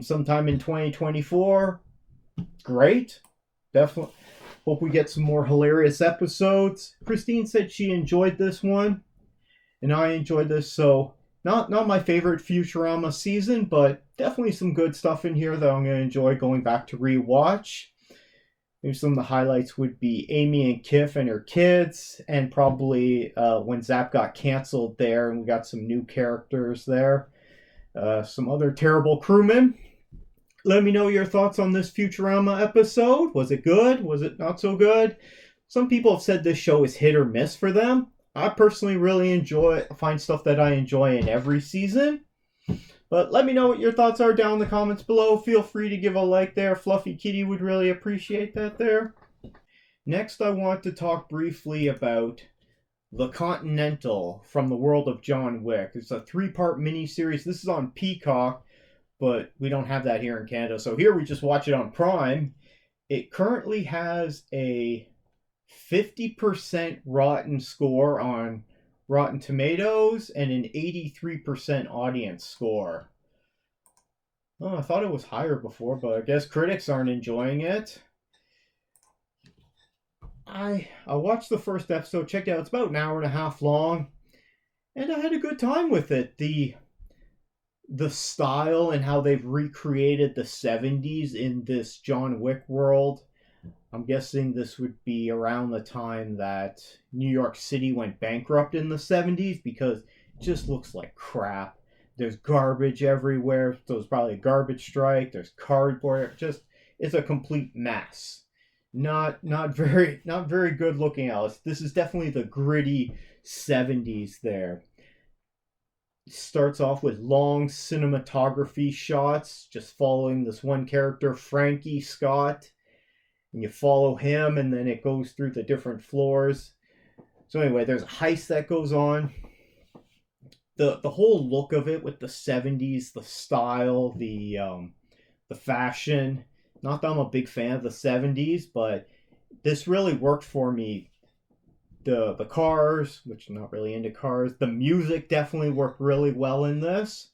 sometime in 2024. Great. Definitely. Hope we get some more hilarious episodes. Christine said she enjoyed this one, and I enjoyed this. So not my favorite Futurama season, but definitely some good stuff in here that I'm going to enjoy going back to rewatch. Maybe some of the highlights would be Amy and Kif and her kids, and probably when Zap got canceled there, and we got some new characters there. Some other terrible crewmen. Let me know your thoughts on this Futurama episode. Was it good? Was it not so good? Some people have said this show is hit or miss for them. I personally really find stuff that I enjoy in every season. But let me know what your thoughts are down in the comments below. Feel free to give a like there. Fluffy Kitty would really appreciate that there. Next, I want to talk briefly about The Continental from the world of John Wick. It's a 3-part miniseries. This is on Peacock, but we don't have that here in Canada. So here we just watch it on Prime. It currently has a 50% rotten score on Rotten Tomatoes and an 83% audience score. Oh, I thought it was higher before, but I guess critics aren't enjoying it. I watched the first episode, checked it out. It's about an hour and a half long, and I had a good time with it. The style and how they've recreated the 70s in this John Wick world. I'm guessing this would be around the time that New York City went bankrupt in the 70s, because it just looks like crap. There's garbage everywhere. So there's probably a garbage strike. There's cardboard. It's a complete mess. Not very good looking, Alice. This is definitely the gritty 70s there. It starts off with long cinematography shots, just following this one character, Frankie Scott. And you follow him, and then it goes through the different floors. So anyway, there's a heist that goes on. The whole look of it with the 70s, the style, the fashion. Not that I'm a big fan of the 70s, but this really worked for me. The cars, which I'm not really into cars. The music definitely worked really well in this.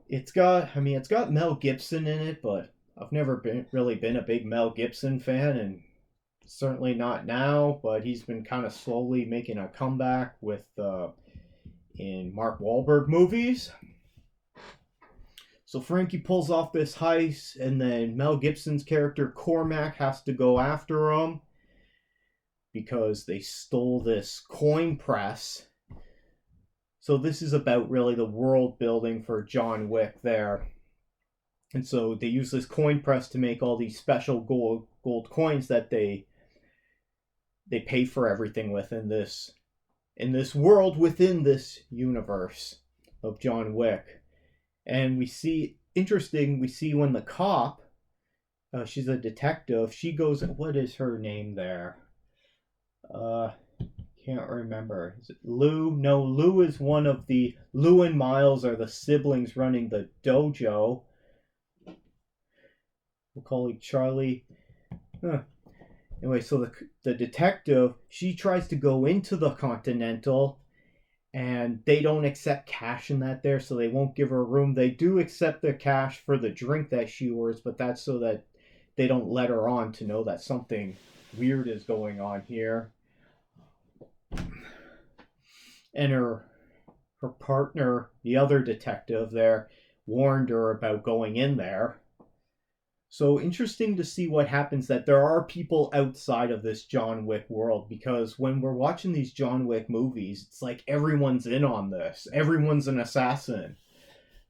It's got Mel Gibson in it, but I've never really been a big Mel Gibson fan, and certainly not now, but he's been kind of slowly making a comeback with in Mark Wahlberg movies. So Frankie pulls off this heist, and then Mel Gibson's character Cormac has to go after him because they stole this coin press. So this is about really the world building for John Wick there. And so they use this coin press to make all these special gold coins that they pay for everything with in this world within this universe of John Wick. And we see when the cop, she's a detective, she goes, what is her name there? Can't remember. Is it Lou? No, Lou is one of Lou and Miles are the siblings running the dojo. We'll call it Charlie. Anyway, so the detective, she tries to go into the Continental, and they don't accept cash in that there, so they won't give her a room. They do accept the cash for the drink that she orders, but that's so that they don't let her on to know that something weird is going on here. And her partner, the other detective there, warned her about going in there. So interesting to see what happens, that there are people outside of this John Wick world, because when we're watching these John Wick movies, it's like everyone's in on this. Everyone's an assassin.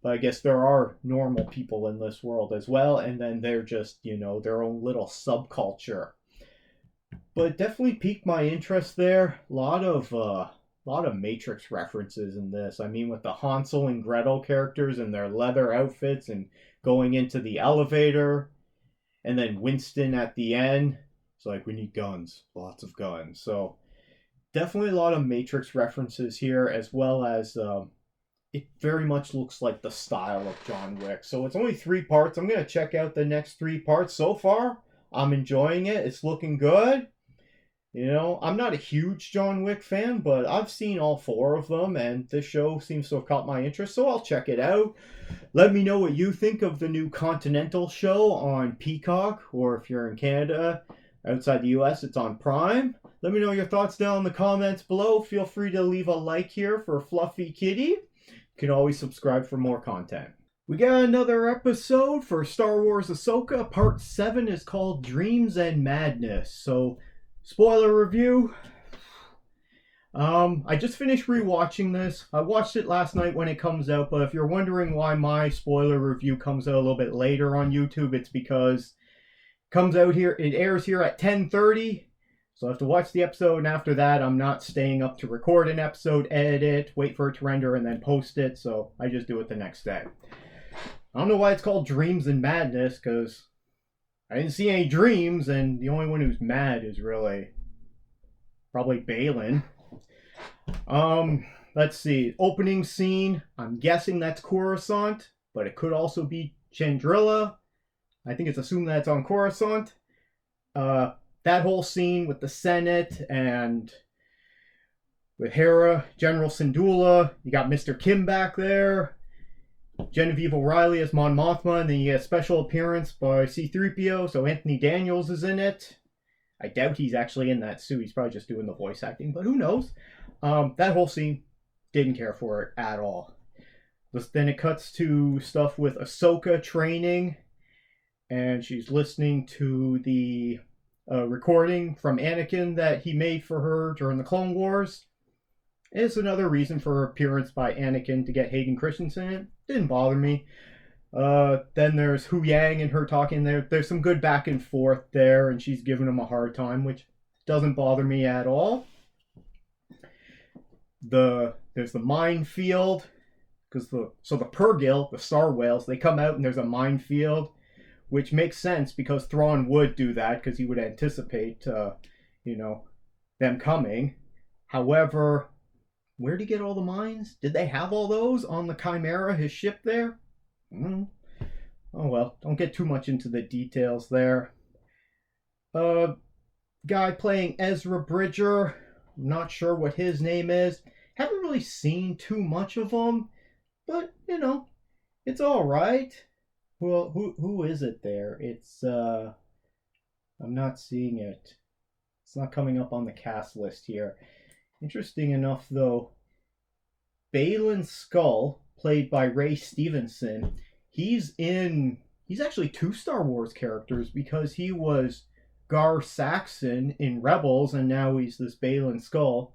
But I guess there are normal people in this world as well, and then they're just, their own little subculture. But it definitely piqued my interest there. A lot of Matrix references in this. I mean, with the Hansel and Gretel characters and their leather outfits and going into the elevator, and then Winston at the end. It's like, we need guns, lots of guns. So definitely a lot of Matrix references here, as well as it very much looks like the style of John Wick. So it's only 3 parts. I'm going to check out the next 3 parts. So far, I'm enjoying it. It's looking good. I'm not a huge John Wick fan, but I've seen all 4 of them, and this show seems to have caught my interest, so I'll check it out. Let me know what you think of the new Continental show on Peacock, or if you're in Canada, Outside the US, it's on Prime. Let me know your thoughts down in the comments below. Feel free to leave a like here for Fluffy Kitty. You can always subscribe for more content. We got another episode for Star Wars Ahsoka. Part 7 is called Dreams and Madness. So, spoiler review. I just finished rewatching this. I watched it last night when it comes out, but if you're wondering why my spoiler review comes out a little bit later on YouTube, it's because it airs here at 10:30. So I have to watch the episode, and after that, I'm not staying up to record an episode, edit it, wait for it to render, and then post it. So I just do it the next day. I don't know why it's called Dreams and Madness, because I didn't see any dreams, and the only one who's mad is really probably Baylan. Let's see. Opening scene. I'm guessing that's Coruscant, but it could also be Chandrilla. I think it's assumed that it's on Coruscant. That whole scene with the Senate and with Hera, General Syndulla. You got Mr. Kim back there. Genevieve O'Reilly as Mon Mothma, and then you get a special appearance by C-3PO, so Anthony Daniels is in it. I doubt he's actually in that suit. He's probably just doing the voice acting, but who knows? That whole scene, didn't care for it at all. Then it cuts to stuff with Ahsoka training, and she's listening to the recording from Anakin that he made for her during the Clone Wars. It's another reason for her appearance by Anakin to get Hayden Christensen in. Didn't bother me. Then there's Hu Yang and her talking there. There's some good back and forth there, and she's giving him a hard time, which doesn't bother me at all. There's the minefield, because the Purrgil, the Star Whales, they come out and there's a minefield, which makes sense because Thrawn would do that because he would anticipate, them coming. However, where'd he get all the mines? Did they have all those on the Chimera, his ship there? Oh well, don't get too much into the details there. Guy playing Ezra Bridger, I'm not sure what his name is. Haven't really seen too much of him, but it's all right. Well, who is it there? It's I'm not seeing it. It's not coming up on the cast list here. Interesting enough, though, Baylan Skoll, played by Ray Stevenson, he's actually 2 Star Wars characters because he was Gar Saxon in Rebels, and now he's this Baylan Skoll.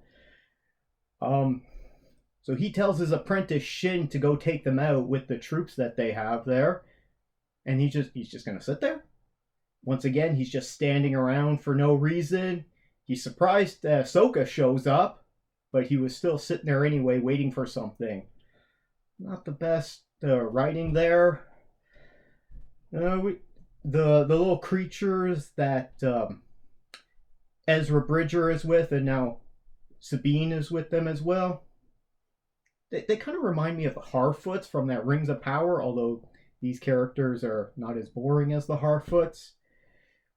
So he tells his apprentice Shin to go take them out with the troops that they have there, and he's just gonna sit there. Once again, he's just standing around for no reason. He's surprised that Ahsoka shows up, but he was still sitting there anyway, waiting for something. Not the best writing there. The little creatures that Ezra Bridger is with, and now Sabine is with them as well. They kind of remind me of the Harfoots from that Rings of Power, although these characters are not as boring as the Harfoots.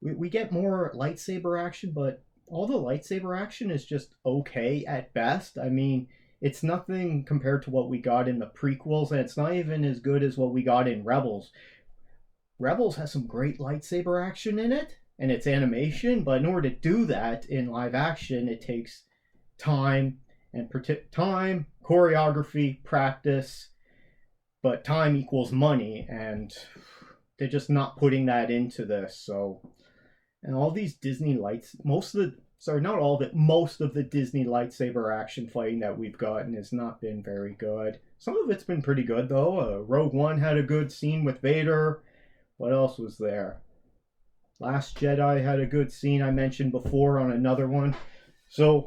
We get more lightsaber action, but all the lightsaber action is just okay at best. I mean, it's nothing compared to what we got in the prequels, and it's not even as good as what we got in Rebels. Rebels has some great lightsaber action in it, and it's animation, but in order to do that in live action, it takes time, choreography, practice, but time equals money, and they're just not putting that into this. So, and all these Disney most of the Disney lightsaber action fighting that we've gotten has not been very good. Some of it's been pretty good, though. Rogue One had a good scene with Vader. What else was there? Last Jedi had a good scene I mentioned before on another one. So,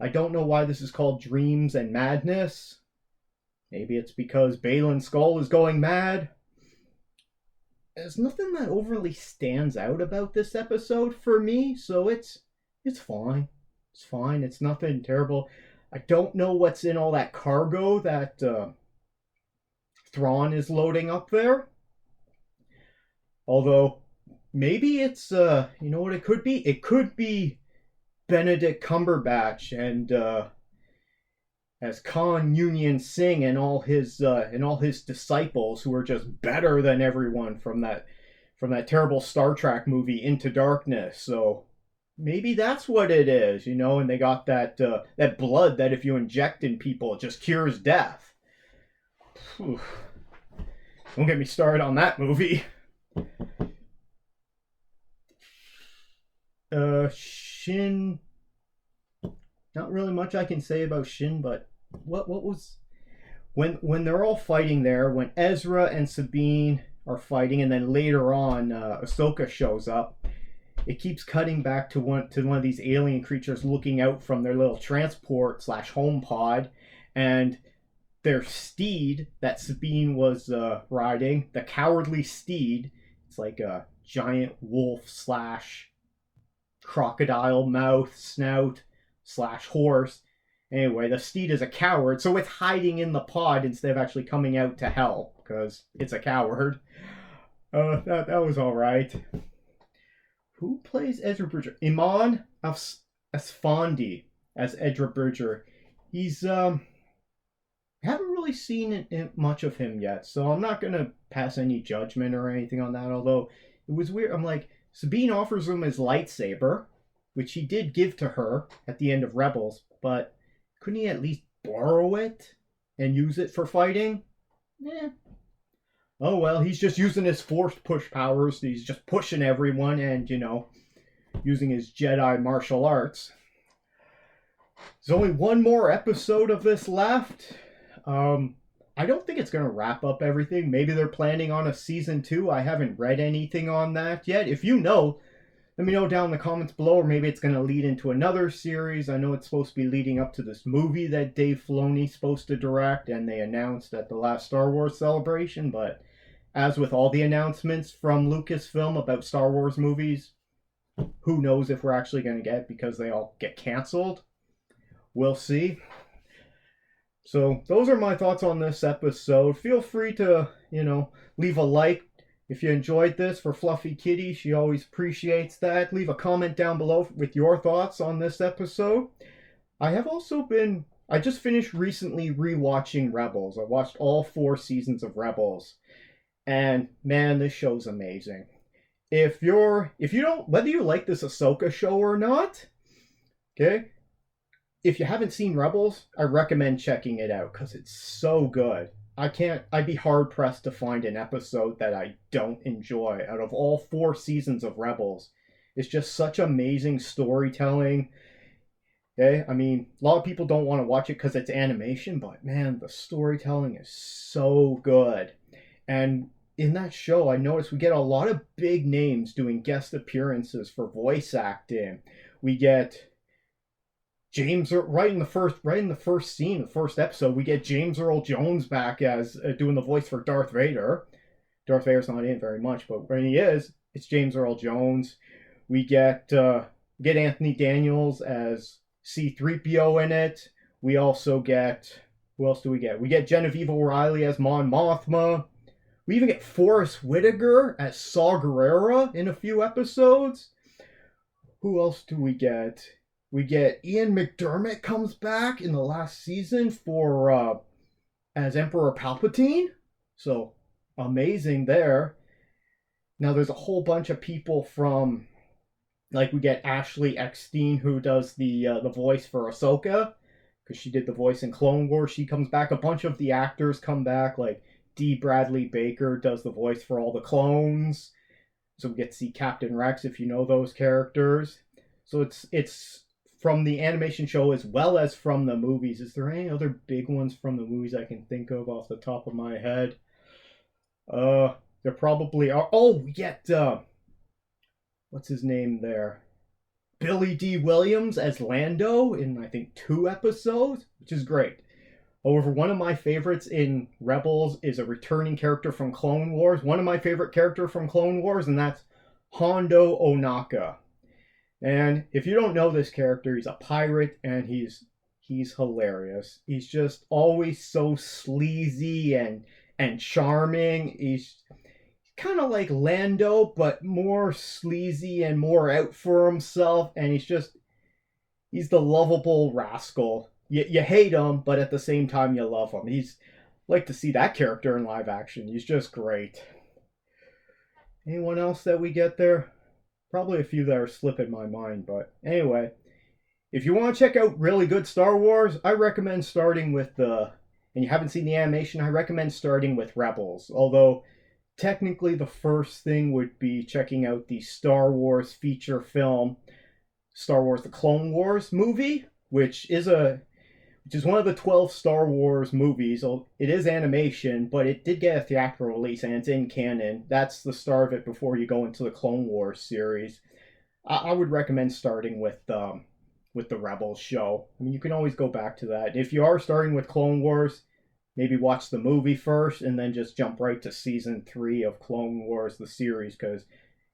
I don't know why this is called Dreams and Madness. Maybe it's because Baylan Skoll is going mad. There's nothing that overly stands out about this episode for me, so it's fine. It's fine. It's nothing terrible. I don't know what's in all that cargo that Thrawn is loading up there. Although, maybe it's, you know what it could be? It could be Benedict Cumberbatch and as Khan Union Singh and all his disciples who are just better than everyone from from that terrible Star Trek movie Into Darkness. So maybe that's what it is, you know. And they got that that blood that if you inject in people, it just cures death. Whew. Don't get me started on that movie. Shin. Not really much I can say about Shin, but what was when they're all fighting there, when Ezra and Sabine are fighting, and then later on Ahsoka shows up, it keeps cutting back to one of these alien creatures looking out from their little transport / home pod, and their steed that Sabine was riding, the cowardly steed, it's like a giant wolf / crocodile mouth snout / horse. Anyway, the steed is a coward, so it's hiding in the pod instead of actually coming out to help, because it's a coward. That was alright. Who plays Ezra Bridger? Iman Asfandi as Ezra Bridger. He's, I haven't really seen much of him yet, so I'm not going to pass any judgment or anything on that, although it was weird. I'm like, Sabine offers him his lightsaber, which he did give to her at the end of Rebels, but couldn't he at least borrow it and use it for fighting? Oh well, he's just using his force push powers. He's just pushing everyone and, you know, using his Jedi martial arts. There's only one more episode of this left. I don't think it's going to wrap up everything. Maybe they're planning on a season 2. I haven't read anything on that yet. If you know, let me know down in the comments below, or maybe it's going to lead into another series. I know it's supposed to be leading up to this movie that Dave Filoni's supposed to direct, and they announced at the last Star Wars celebration, but as with all the announcements from Lucasfilm about Star Wars movies, who knows if we're actually going to get it because they all get canceled. We'll see. So those are my thoughts on this episode. Feel free to, you know, leave a like if you enjoyed this. For Fluffy Kitty, she always appreciates that. Leave a comment down below with your thoughts on this episode. I just finished recently rewatching Rebels. I watched all 4 seasons of Rebels. And man, this show's amazing. If you don't, whether you like this Ahsoka show or not, okay, if you haven't seen Rebels, I recommend checking it out because it's so good. I'd be hard pressed to find an episode that I don't enjoy out of all 4 seasons of Rebels. It's just such amazing storytelling. Okay, I mean, a lot of people don't want to watch it because it's animation, but man, the storytelling is so good. And in that show, I noticed we get a lot of big names doing guest appearances for voice acting. We get James, right in the first scene, the first episode, we get James Earl Jones back as doing the voice for Darth Vader. Darth Vader's not in it very much, but when he is, it's James Earl Jones. We get Anthony Daniels as C-3PO in it. We also get, who else do we get? We get Genevieve O'Reilly as Mon Mothma. We even get Forrest Whitaker as Saw Gerrera in a few episodes. Who else do we get? We get Ian McDermott comes back in the last season for as Emperor Palpatine. So amazing there. Now there's a whole bunch of people from, like we get Ashley Eckstein who does the voice for Ahsoka, because she did the voice in Clone Wars. She comes back. A bunch of the actors come back, like D. Bradley Baker does the voice for all the clones. So we get to see Captain Rex if you know those characters. So it's from the animation show as well as from the movies. Is there any other big ones from the movies I can think of off the top of my head? There probably are. Oh, we get what's his name there? Billy D. Williams as Lando in I think 2 episodes, which is great. However, one of my favorites in Rebels is a returning character from Clone Wars. One of my favorite characters from Clone Wars, and that's Hondo Ohnaka. And if you don't know this character, he's a pirate, and he's hilarious. He's just always so sleazy and charming. He's kind of like Lando, but more sleazy and more out for himself. And he's the lovable rascal. You hate him, but at the same time you love him. He's like to see that character in live action. He's just great. Anyone else that we get there? Probably a few that are slipping my mind, but anyway. If you want to check out really good Star Wars, I recommend starting with and you haven't seen the animation, I recommend starting with Rebels. Although, technically, the first thing would be checking out the Star Wars feature film, Star Wars The Clone Wars movie, which is one of the 12 Star Wars movies. It is animation, but it did get a theatrical release and it's in canon. That's the start of it before you go into the Clone Wars series. I would recommend starting with the Rebels show. I mean, you can always go back to that. If you are starting with Clone Wars, maybe watch the movie first and then just jump right to season 3 of Clone Wars, the series, because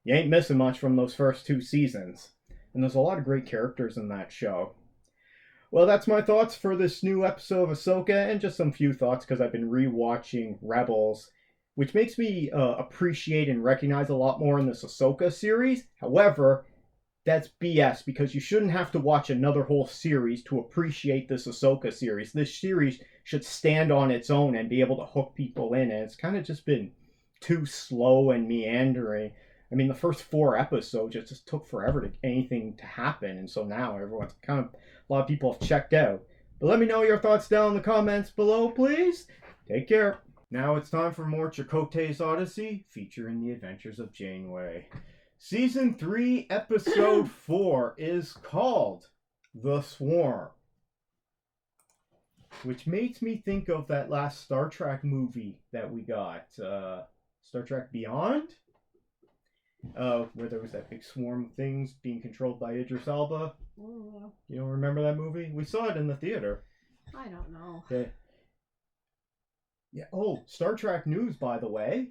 you ain't missing much from those first 2 seasons. And there's a lot of great characters in that show. Well, that's my thoughts for this new episode of Ahsoka, and just some few thoughts because I've been rewatching Rebels, which makes me appreciate and recognize a lot more in this Ahsoka series. However, that's BS because you shouldn't have to watch another whole series to appreciate this Ahsoka series. This series should stand on its own and be able to hook people in, and it's kind of just been too slow and meandering. I mean, the first 4 episodes, it just took forever to anything to happen, and so now everyone's a lot of people have checked out. But let me know your thoughts down in the comments below, please. Take care. Now it's time for more Chakotay's Odyssey, featuring the adventures of Janeway. Season 3, Episode 4 is called The Swarm, which makes me think of that last Star Trek movie that we got, Star Trek Beyond, where there was that big swarm of things being controlled by Idris Elba. Oh. You don't remember that movie? We saw it in the theater. I don't know. Okay. Yeah. Oh, Star Trek news, by the way.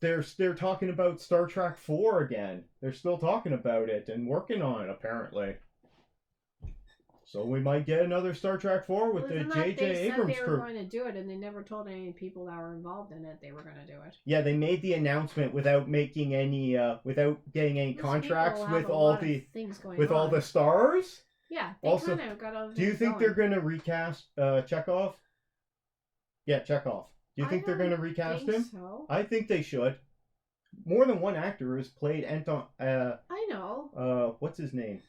They're talking about Star Trek 4 again. They're still talking about it and working on it, apparently. So we might get another Star Trek 4 with the J.J. Abrams they were crew. going to do it, and they never told any people that were involved in it they were going to do it. Yeah, they made the announcement without making any, without getting any contracts with all the stars. Yeah, they also, kind of got all. Do you think they're going to recast Chekhov? Yeah, Chekhov. Do you think they're going to recast him? So. I think they should. More than one actor has played Anton. I know. What's his name?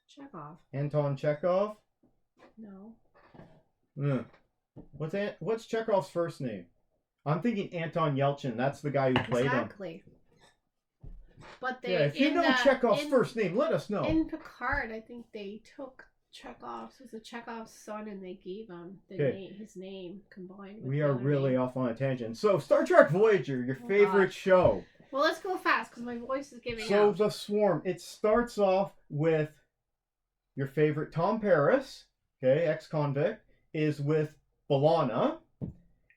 Chekhov. Anton Chekhov. No. What's Chekhov's first name? I'm thinking Anton Yelchin. That's the guy who played him. Exactly. But they. Yeah, if you know Chekhov's first name, let us know. In Picard, I think they took Chekhov's son, and they gave him his name combined with we are really off on a tangent. So, Star Trek Voyager, your favorite show. Well, let's go fast because my voice is giving out. So, The Swarm. It starts off with your favorite Tom Paris, okay, ex-convict, is with B'Elanna,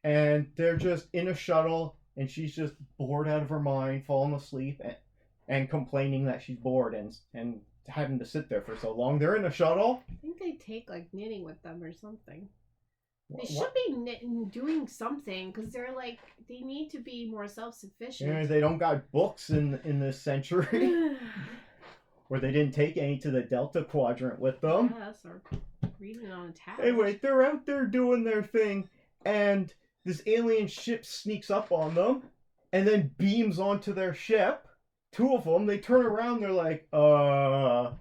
and they're just in a shuttle, and she's just bored out of her mind, falling asleep, and complaining that she's bored and having to sit there for so long. They're in a shuttle. I think they take like knitting with them or something. They should be doing something because they need to be more self-sufficient. Yeah, they don't got books in this century. Or they didn't take any to the Delta Quadrant with them. Yes, or reading on a tablet. Anyway, they're out there doing their thing, and this alien ship sneaks up on them, and then beams onto their ship. 2 of them, they turn around, they're like, I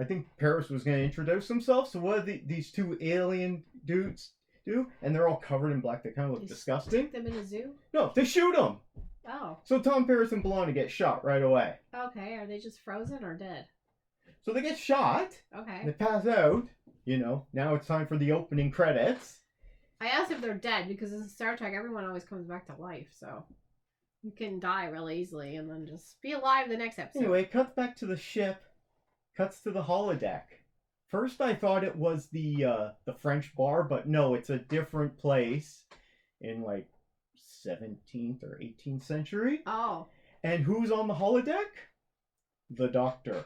think Paris was going to introduce himself, so what do these 2 alien dudes do? And they're all covered in black, they kind of look disgusting. Stick them in a zoo? No, they shoot them! Oh. So Tom Paris and B'Elanna get shot right away. Okay, are they just frozen or dead? So they get shot. Okay. They pass out. Now it's time for the opening credits. I asked if they're dead because in Star Trek, everyone always comes back to life, so you can die really easily and then just be alive the next episode. Anyway, cuts back to the ship. Cuts to the holodeck. First, I thought it was the French bar, but no, it's a different place in 17th or 18th century. Oh. And who's on the holodeck? The Doctor.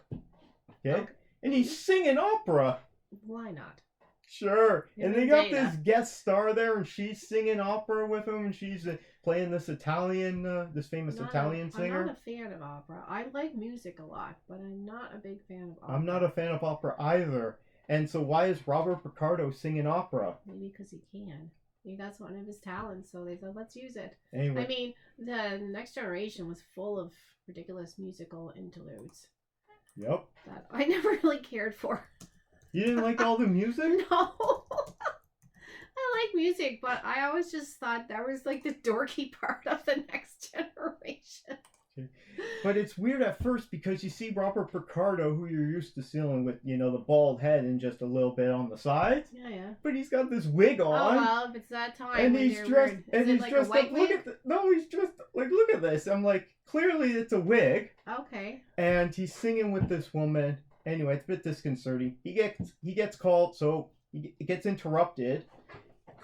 Okay? And he's singing opera. Why not? Sure. And they got this guest star there, and she's singing opera with him, and she's playing this this famous Italian singer. I'm not a fan of opera. I like music a lot, but I'm not a big fan of opera. I'm not a fan of opera either. And so why is Robert Picardo singing opera? Maybe because he can. Maybe that's one of his talents, so they thought, let's use it. Anyway. I mean, the Next Generation was full of ridiculous musical interludes. Yep. That I never really cared for. You didn't like all the music? No. I like music, but I always just thought that was like the dorky part of the Next Generation. But it's weird at first because you see Robert Picardo, who you're used to seeing with, you know, the bald head and just a little bit on the sides. Yeah. But he's got this wig on. Oh well, if it's that time. And when he's you're dressed. weird. And Is he's it like dressed a white up. wig? He's dressed like, look at this. I'm like, clearly it's a wig. Okay. And he's singing with this woman. Anyway, it's a bit disconcerting. He gets called, so he gets interrupted.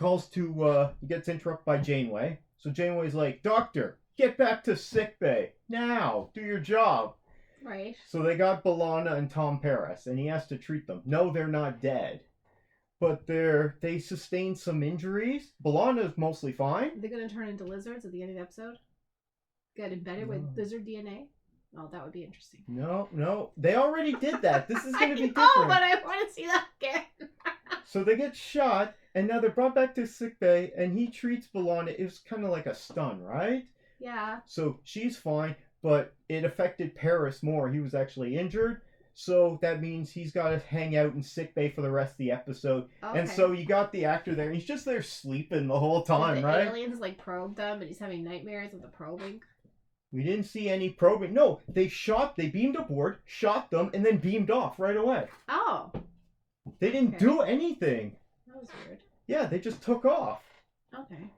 He gets interrupted by Janeway. So Janeway's like, Doctor, get back to sickbay now. Do your job. Right. So they got B'Elanna and Tom Paris, and he has to treat them. No, they're not dead, but they sustained some injuries. B'Elanna is mostly fine. They're gonna turn into lizards at the end of the episode. Get embedded with lizard DNA. Oh, that would be interesting. No, they already did that. This is going to be different. Oh, but I want to see that again. So they get shot, and now they're brought back to sickbay, and he treats B'Elanna. It was kind of like a stun, right? Yeah. So she's fine, but it affected Paris more. He was actually injured, so that means he's got to hang out in sickbay for the rest of the episode. Okay. And so you got the actor there, and he's just there sleeping the whole time, Did the right? aliens like probe them, and he's having nightmares with the probing. We didn't see any probing. No, they beamed aboard, shot them, and then beamed off right away. Oh. They didn't do anything. That was weird. Yeah, they just took off. Okay.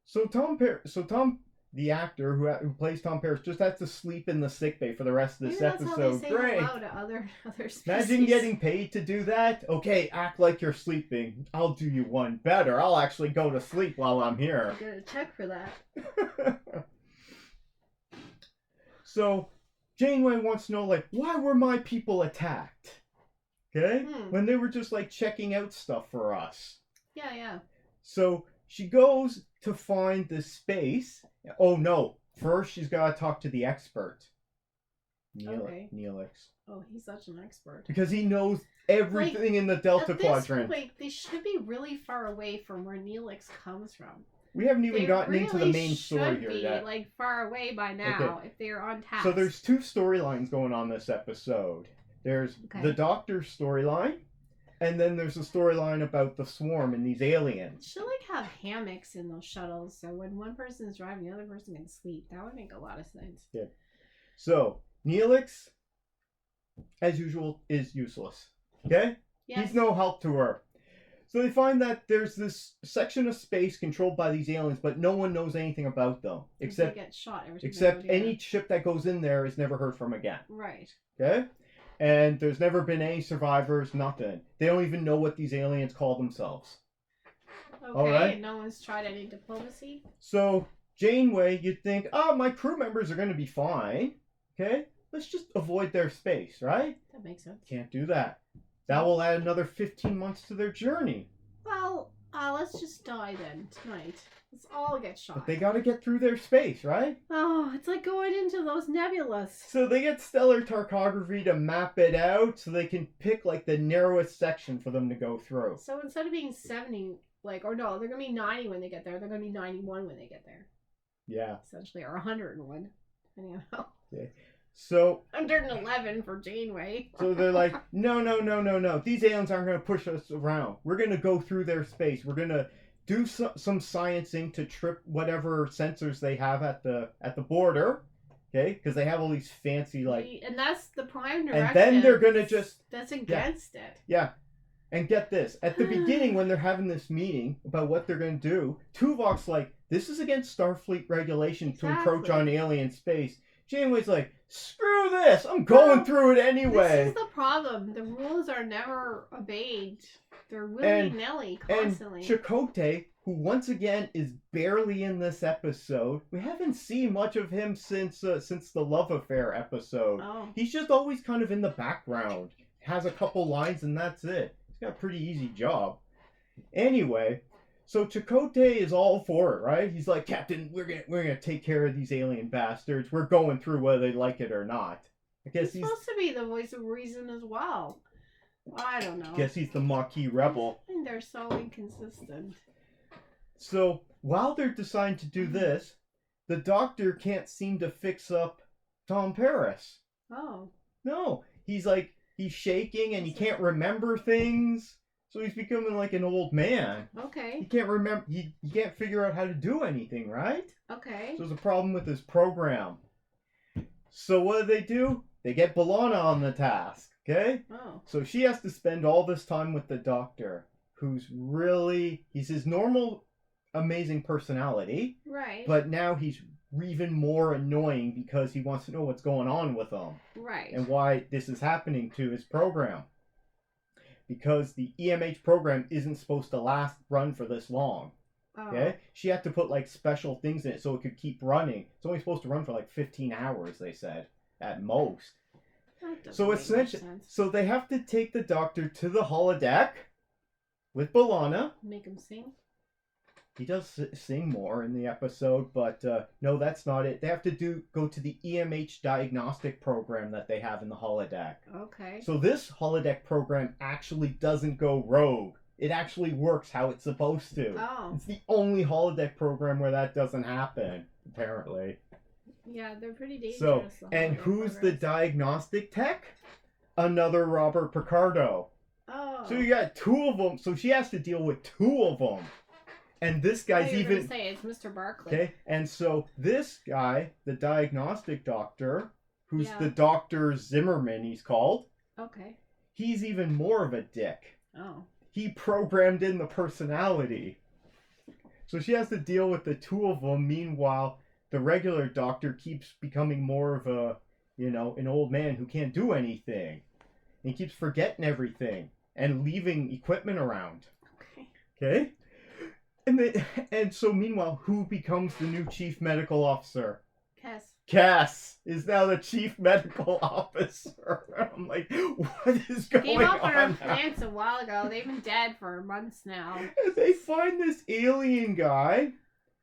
So Tom, the actor who plays Tom Paris, just has to sleep in the sickbay for the rest of this Maybe that's episode. how they say Great. hello to other species. Imagine getting paid to do that. Okay, act like you're sleeping. I'll do you one better. I'll actually go to sleep while I'm here. I'm gonna check for that. So Janeway wants to know, like, why were my people attacked? Okay? When they were just, like, checking out stuff for us. Yeah. So she goes to find the space. Oh, no. First, she's got to talk to the expert. Neelix. Oh, he's such an expert. Because he knows everything in the Delta Quadrant. Point, they should be really far away from where Neelix comes from. We haven't even gotten really into the main story here be, yet. Like, far away by now if they're on task. So there's two storylines going on this episode. There's the Doctor's storyline, and then there's a storyline about the swarm and these aliens. Should like have hammocks in those shuttles, so when one person is driving, the other person can sleep. That would make a lot of sense. Yeah. So Neelix, as usual, is useless. Okay? Yes. He's no help to her. So they find that there's this section of space controlled by these aliens, but no one knows anything about them. Except they get shot every time except any ship that goes in there is never heard from again. Right. Okay? And there's never been any survivors, nothing. They don't even know what these aliens call themselves. Okay, all right? And no one's tried any diplomacy? So, Janeway, you'd think, my crew members are going to be fine. Okay? Let's just avoid their space, right? That makes sense. Can't do that. That will add another 15 months to their journey. Well, let's just die then, tonight. Let's all get shot. But they got to get through their space, right? Oh, it's like going into those nebulas. So they get stellar tarkography to map it out so they can pick, like, the narrowest section for them to go through. So instead of being 70, they're going to be 90 when they get there. They're going to be 91 when they get there. Yeah. Essentially, or 101, depending on how. Okay. So 111 for Janeway. So they're like, no. These aliens aren't going to push us around. We're going to go through their space. We're going to do some sciencing to trip whatever sensors they have at the border. Okay? Because they have all these fancy, like... And that's the prime directive. And then they're going to just... That's against it. Yeah. And get this. At the beginning, when they're having this meeting about what they're going to do, Tuvok's like, this is against Starfleet regulations to encroach on alien space. Janeway's like, screw this! I'm going through it anyway! This is the problem. The rules are never obeyed. They're willy-nilly constantly. And Chakotay, who once again is barely in this episode, we haven't seen much of him since the Love Affair episode. Oh. He's just always kind of in the background. Has a couple lines and that's it. He's got a pretty easy job. Anyway... So Chakotay is all for it, right? He's like, Captain, we're gonna take care of these alien bastards. We're going through whether they like it or not. I guess he's supposed to be the voice of reason as well. I don't know. Guess he's the Maquis rebel. And they're so inconsistent. So while they're deciding to do this, the doctor can't seem to fix up Tom Paris. Oh. No, he's shaking and he can't remember things. So he's becoming like an old man. Okay. He can't remember. He can't figure out how to do anything, right? Okay. So there's a problem with his program. So what do? They get B'Elanna on the task. Okay. Oh. So she has to spend all this time with the doctor, he's his normal, amazing personality. Right. But now he's even more annoying because he wants to know what's going on with him. Right. And why this is happening to his program. Because the EMH program isn't supposed to run for this long. Oh. Okay? She had to put like special things in it so it could keep running. It's only supposed to run for like 15 hours, they said, at most. So essentially, so they have to take the doctor to the holodeck with B'Elanna. Make him sing. He does sing more in the episode, but no, that's not it. They have to go to the EMH diagnostic program that they have in the holodeck. Okay. So this holodeck program actually doesn't go rogue. It actually works how it's supposed to. Oh. It's the only holodeck program where that doesn't happen, apparently. Yeah, they're pretty dangerous. So, and who's the diagnostic tech? Another Robert Picardo. Oh. So you got two of them. So she has to deal with two of them. And this guy's even... say it's Mr. Barkley. Okay, and so this guy, the diagnostic doctor, who's the Dr. Zimmerman, he's called. Okay. He's even more of a dick. Oh. He programmed in the personality. So she has to deal with the two of them. Meanwhile, the regular doctor keeps becoming more of a, an old man who can't do anything. And he keeps forgetting everything and leaving equipment around. Okay. Okay? And so meanwhile, who becomes the new chief medical officer? Cass is now the chief medical officer. I'm like, what is going on? Gave up on our plants a while ago. They've been dead for months now. And they find this alien guy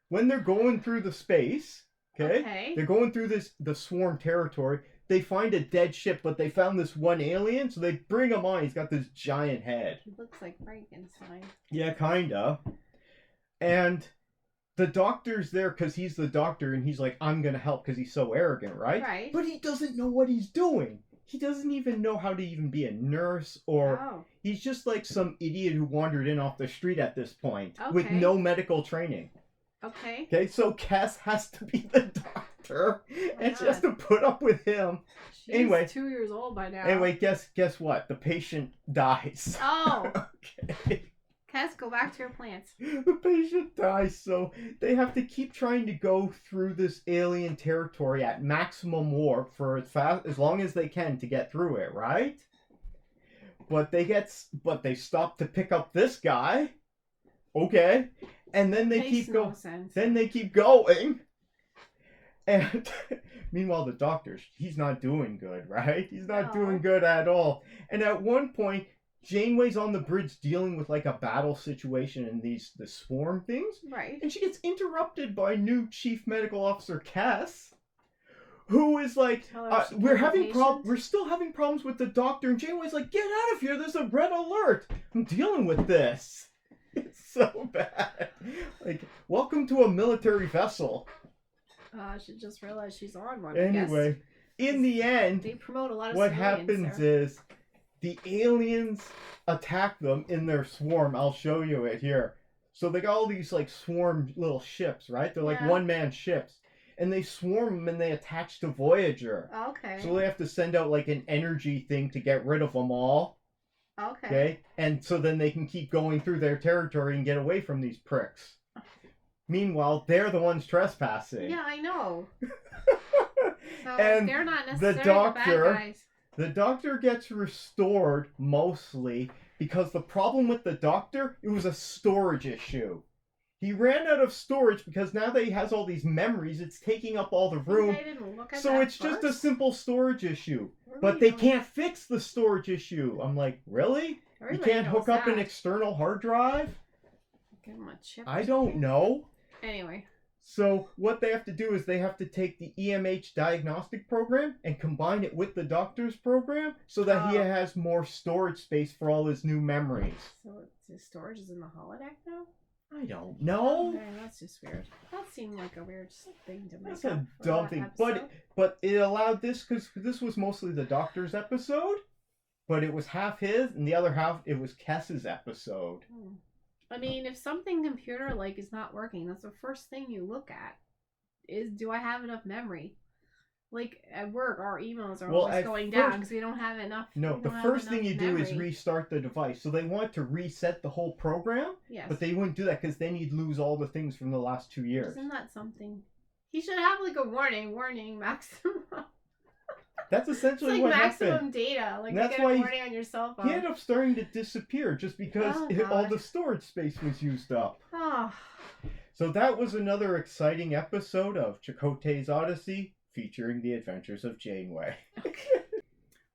when they're going through the space. Okay. They're going through the swarm territory. They find a dead ship, but they found this one alien, so they bring him on. He's got this giant head. He looks like Frankenstein. Yeah, kinda. And the doctor's there because he's the doctor, and he's like, I'm gonna help because he's so arrogant, right? Right. But he doesn't know what he's doing. He doesn't even know how to even be a nurse, or he's just like some idiot who wandered in off the street at this point with no medical training. Okay, so Cass has to be the doctor, and she has to put up with him. She's 2 years old by now. Anyway, guess what? The patient dies. Oh. Okay. Cass, go back to your plants. The patient dies, so they have to keep trying to go through this alien territory at maximum warp for as long as they can to get through it, right? But they stop to pick up this guy. Okay. And then they keep going. Then they keep going. And meanwhile, the doctor, he's not doing good, right? He's not doing good at all. And at one point, Janeway's on the bridge dealing with like a battle situation and the swarm things. Right. And she gets interrupted by new Chief Medical Officer Cass, who is like, we're still having problems with the doctor. And Janeway's like, get out of here. There's a red alert. I'm dealing with this. It's so bad. Like, welcome to a military vessel. She just realized she's on one. Anyway, in the end, they promote a lot of what happens is the aliens attack them in their swarm. I'll show you it here. So they got all these like swarm little ships, right? They're like one-man ships. And they swarm them and they attach to Voyager. Okay. So they have to send out like an energy thing to get rid of them all. Okay. And so then they can keep going through their territory and get away from these pricks. Meanwhile, they're the ones trespassing. Yeah, I know. So and they're not necessarily the bad guys. The doctor gets restored mostly because the problem with the doctor, it was a storage issue. He ran out of storage because now that he has all these memories, it's taking up all the room. So it's just a simple storage issue. But they can't fix the storage issue. I'm like, really? You can't hook up an external hard drive? Give him a chip. I don't know. Anyway. So what they have to do is they have to take the EMH diagnostic program and combine it with the doctor's program so that he has more storage space for all his new memories. So his storage is in the holodeck now? I don't know. Okay, that's just weird. That seemed like a weird thing to make. That's a dumb thing. But it allowed this because this was mostly the Doctor's episode, but it was half his and the other half it was Kess's episode. I mean, if something computer-like is not working, that's the first thing you look at. Is, do I have enough memory? Like, at work, our emails are always going down because we don't have enough. No, the first thing you do is restart the device. So they want to reset the whole program, but they wouldn't do that because then you'd lose all the things from the last 2 years. Isn't that something? He should have, like, a warning, maximum. That's essentially what happened. Maximum data. Like, that's why a warning on your cell phone. He ended up starting to disappear just because all the storage space was used up. Oh. So that was another exciting episode of Chakotay's Odyssey, featuring the adventures of Janeway.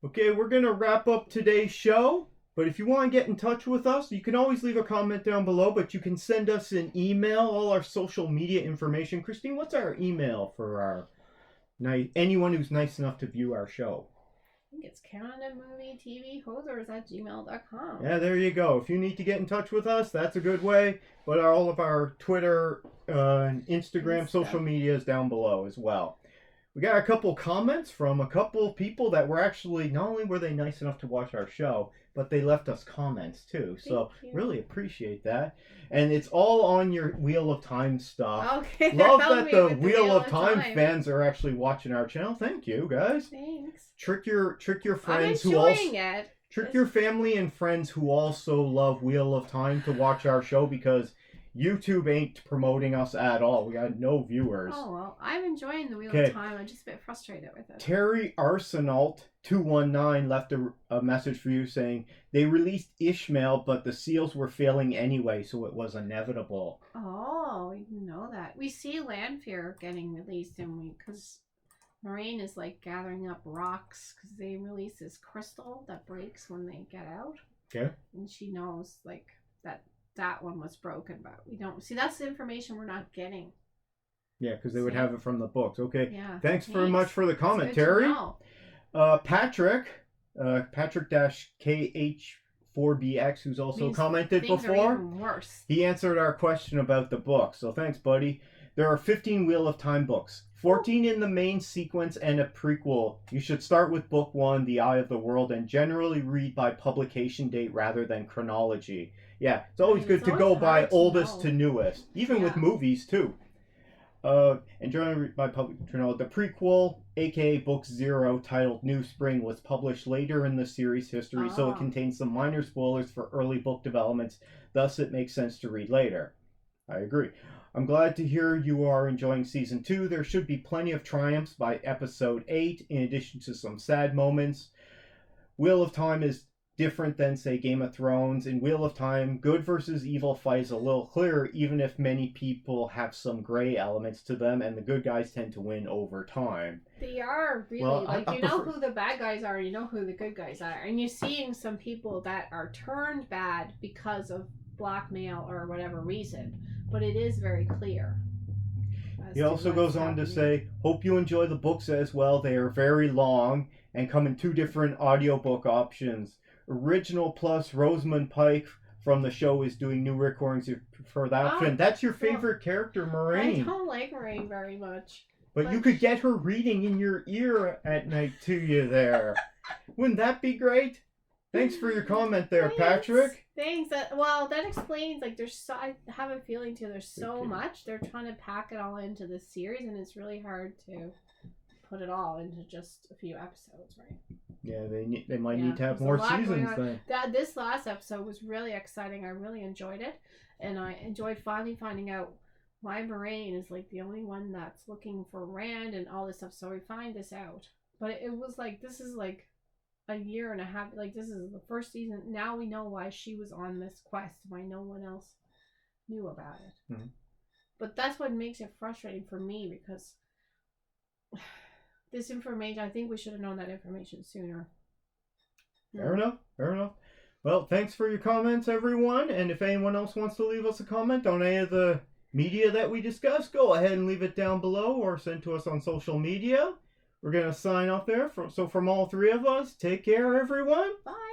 Okay, we're going to wrap up today's show. But if you want to get in touch with us, you can always leave a comment down below, but you can send us an email, all our social media information. Christine, what's our email for our anyone who's nice enough to view our show? I think it's CanadaMovieTVHosers@gmail.com. Yeah, there you go. If you need to get in touch with us, that's a good way. But all of our Twitter and Instagram social media is down below as well. We got a couple comments from a couple people that were actually, not only were they nice enough to watch our show, but they left us comments too. So really appreciate that. And it's all on your Wheel of Time stuff. Okay. Love that the Wheel of Time fans are actually watching our channel. Thank you, guys. Thanks. Trick your friends who also trick your family and friends who also love Wheel of Time to watch our show because YouTube ain't promoting us at all. We got no viewers. Oh, well, I'm enjoying the Wheel of Time. I'm just a bit frustrated with it. Terry Arsenault 219 left a message for you saying they released Ishmael, but the seals were failing anyway, so it was inevitable. Oh, you didn't know that. We see Lanfear getting released, and because Moraine is like gathering up rocks because they release this crystal that breaks when they get out. Okay. And she knows like that one was broken, but we don't see. That's the information we're not getting. Yeah, because they would have it from the books. Okay. Yeah. Thanks very much for the commentary. Patrick KH4BX, who's also commented before. Worse. He answered our question about the book. So thanks, buddy. There are 15 Wheel of Time books, 14 in the main sequence and a prequel. You should start with book 1, The Eye of the World, and generally read by publication date rather than chronology. Yeah, it's always good to go by oldest to newest, even with movies too. And generally by chronology. The prequel, aka Book 0, titled New Spring, was published later in the series history, so it contains some minor spoilers for early book developments. Thus, it makes sense to read later. I agree. I'm glad to hear you are enjoying Season 2. There should be plenty of triumphs by Episode 8, in addition to some sad moments. Wheel of Time is different than, say, Game of Thrones. In Wheel of Time, good versus evil fight is a little clearer, even if many people have some gray elements to them, and the good guys tend to win over time. They are really, you know who the bad guys are, you know who the good guys are, and you're seeing some people that are turned bad because of blackmail or whatever reason, but it is very clear. He also goes on to say, hope you enjoy the books as well. They are very long and come in 2 different audiobook options. Original plus Rosamund Pike from the show is doing new recordings. You prefer that option. That's your favorite character, Moraine. I don't like Moraine very much. But you could get her reading in your ear at night to you there. Wouldn't that be great? Thanks for your comment there, Patrick. Thanks. That explains, like, I have a feeling too, there's so much. They're trying to pack it all into this series, and it's really hard to put it all into just a few episodes, right? Yeah, they might need to have more seasons then. This last episode was really exciting. I really enjoyed it, and I enjoyed finally finding out why Moraine is like the only one that's looking for Rand and all this stuff. So we find this out, but it was like, this is like a year and a half. Like, this is the first season. Now we know why she was on this quest, why no one else knew about it. Mm-hmm. But that's what makes it frustrating for me, because this information, I think we should have known that information sooner. Fair enough. Well, thanks for your comments, everyone. And if anyone else wants to leave us a comment on any of the media that we discussed, go ahead and leave it down below or send to us on social media. We're going to sign off there. So from all 3 of us, take care, everyone. Bye.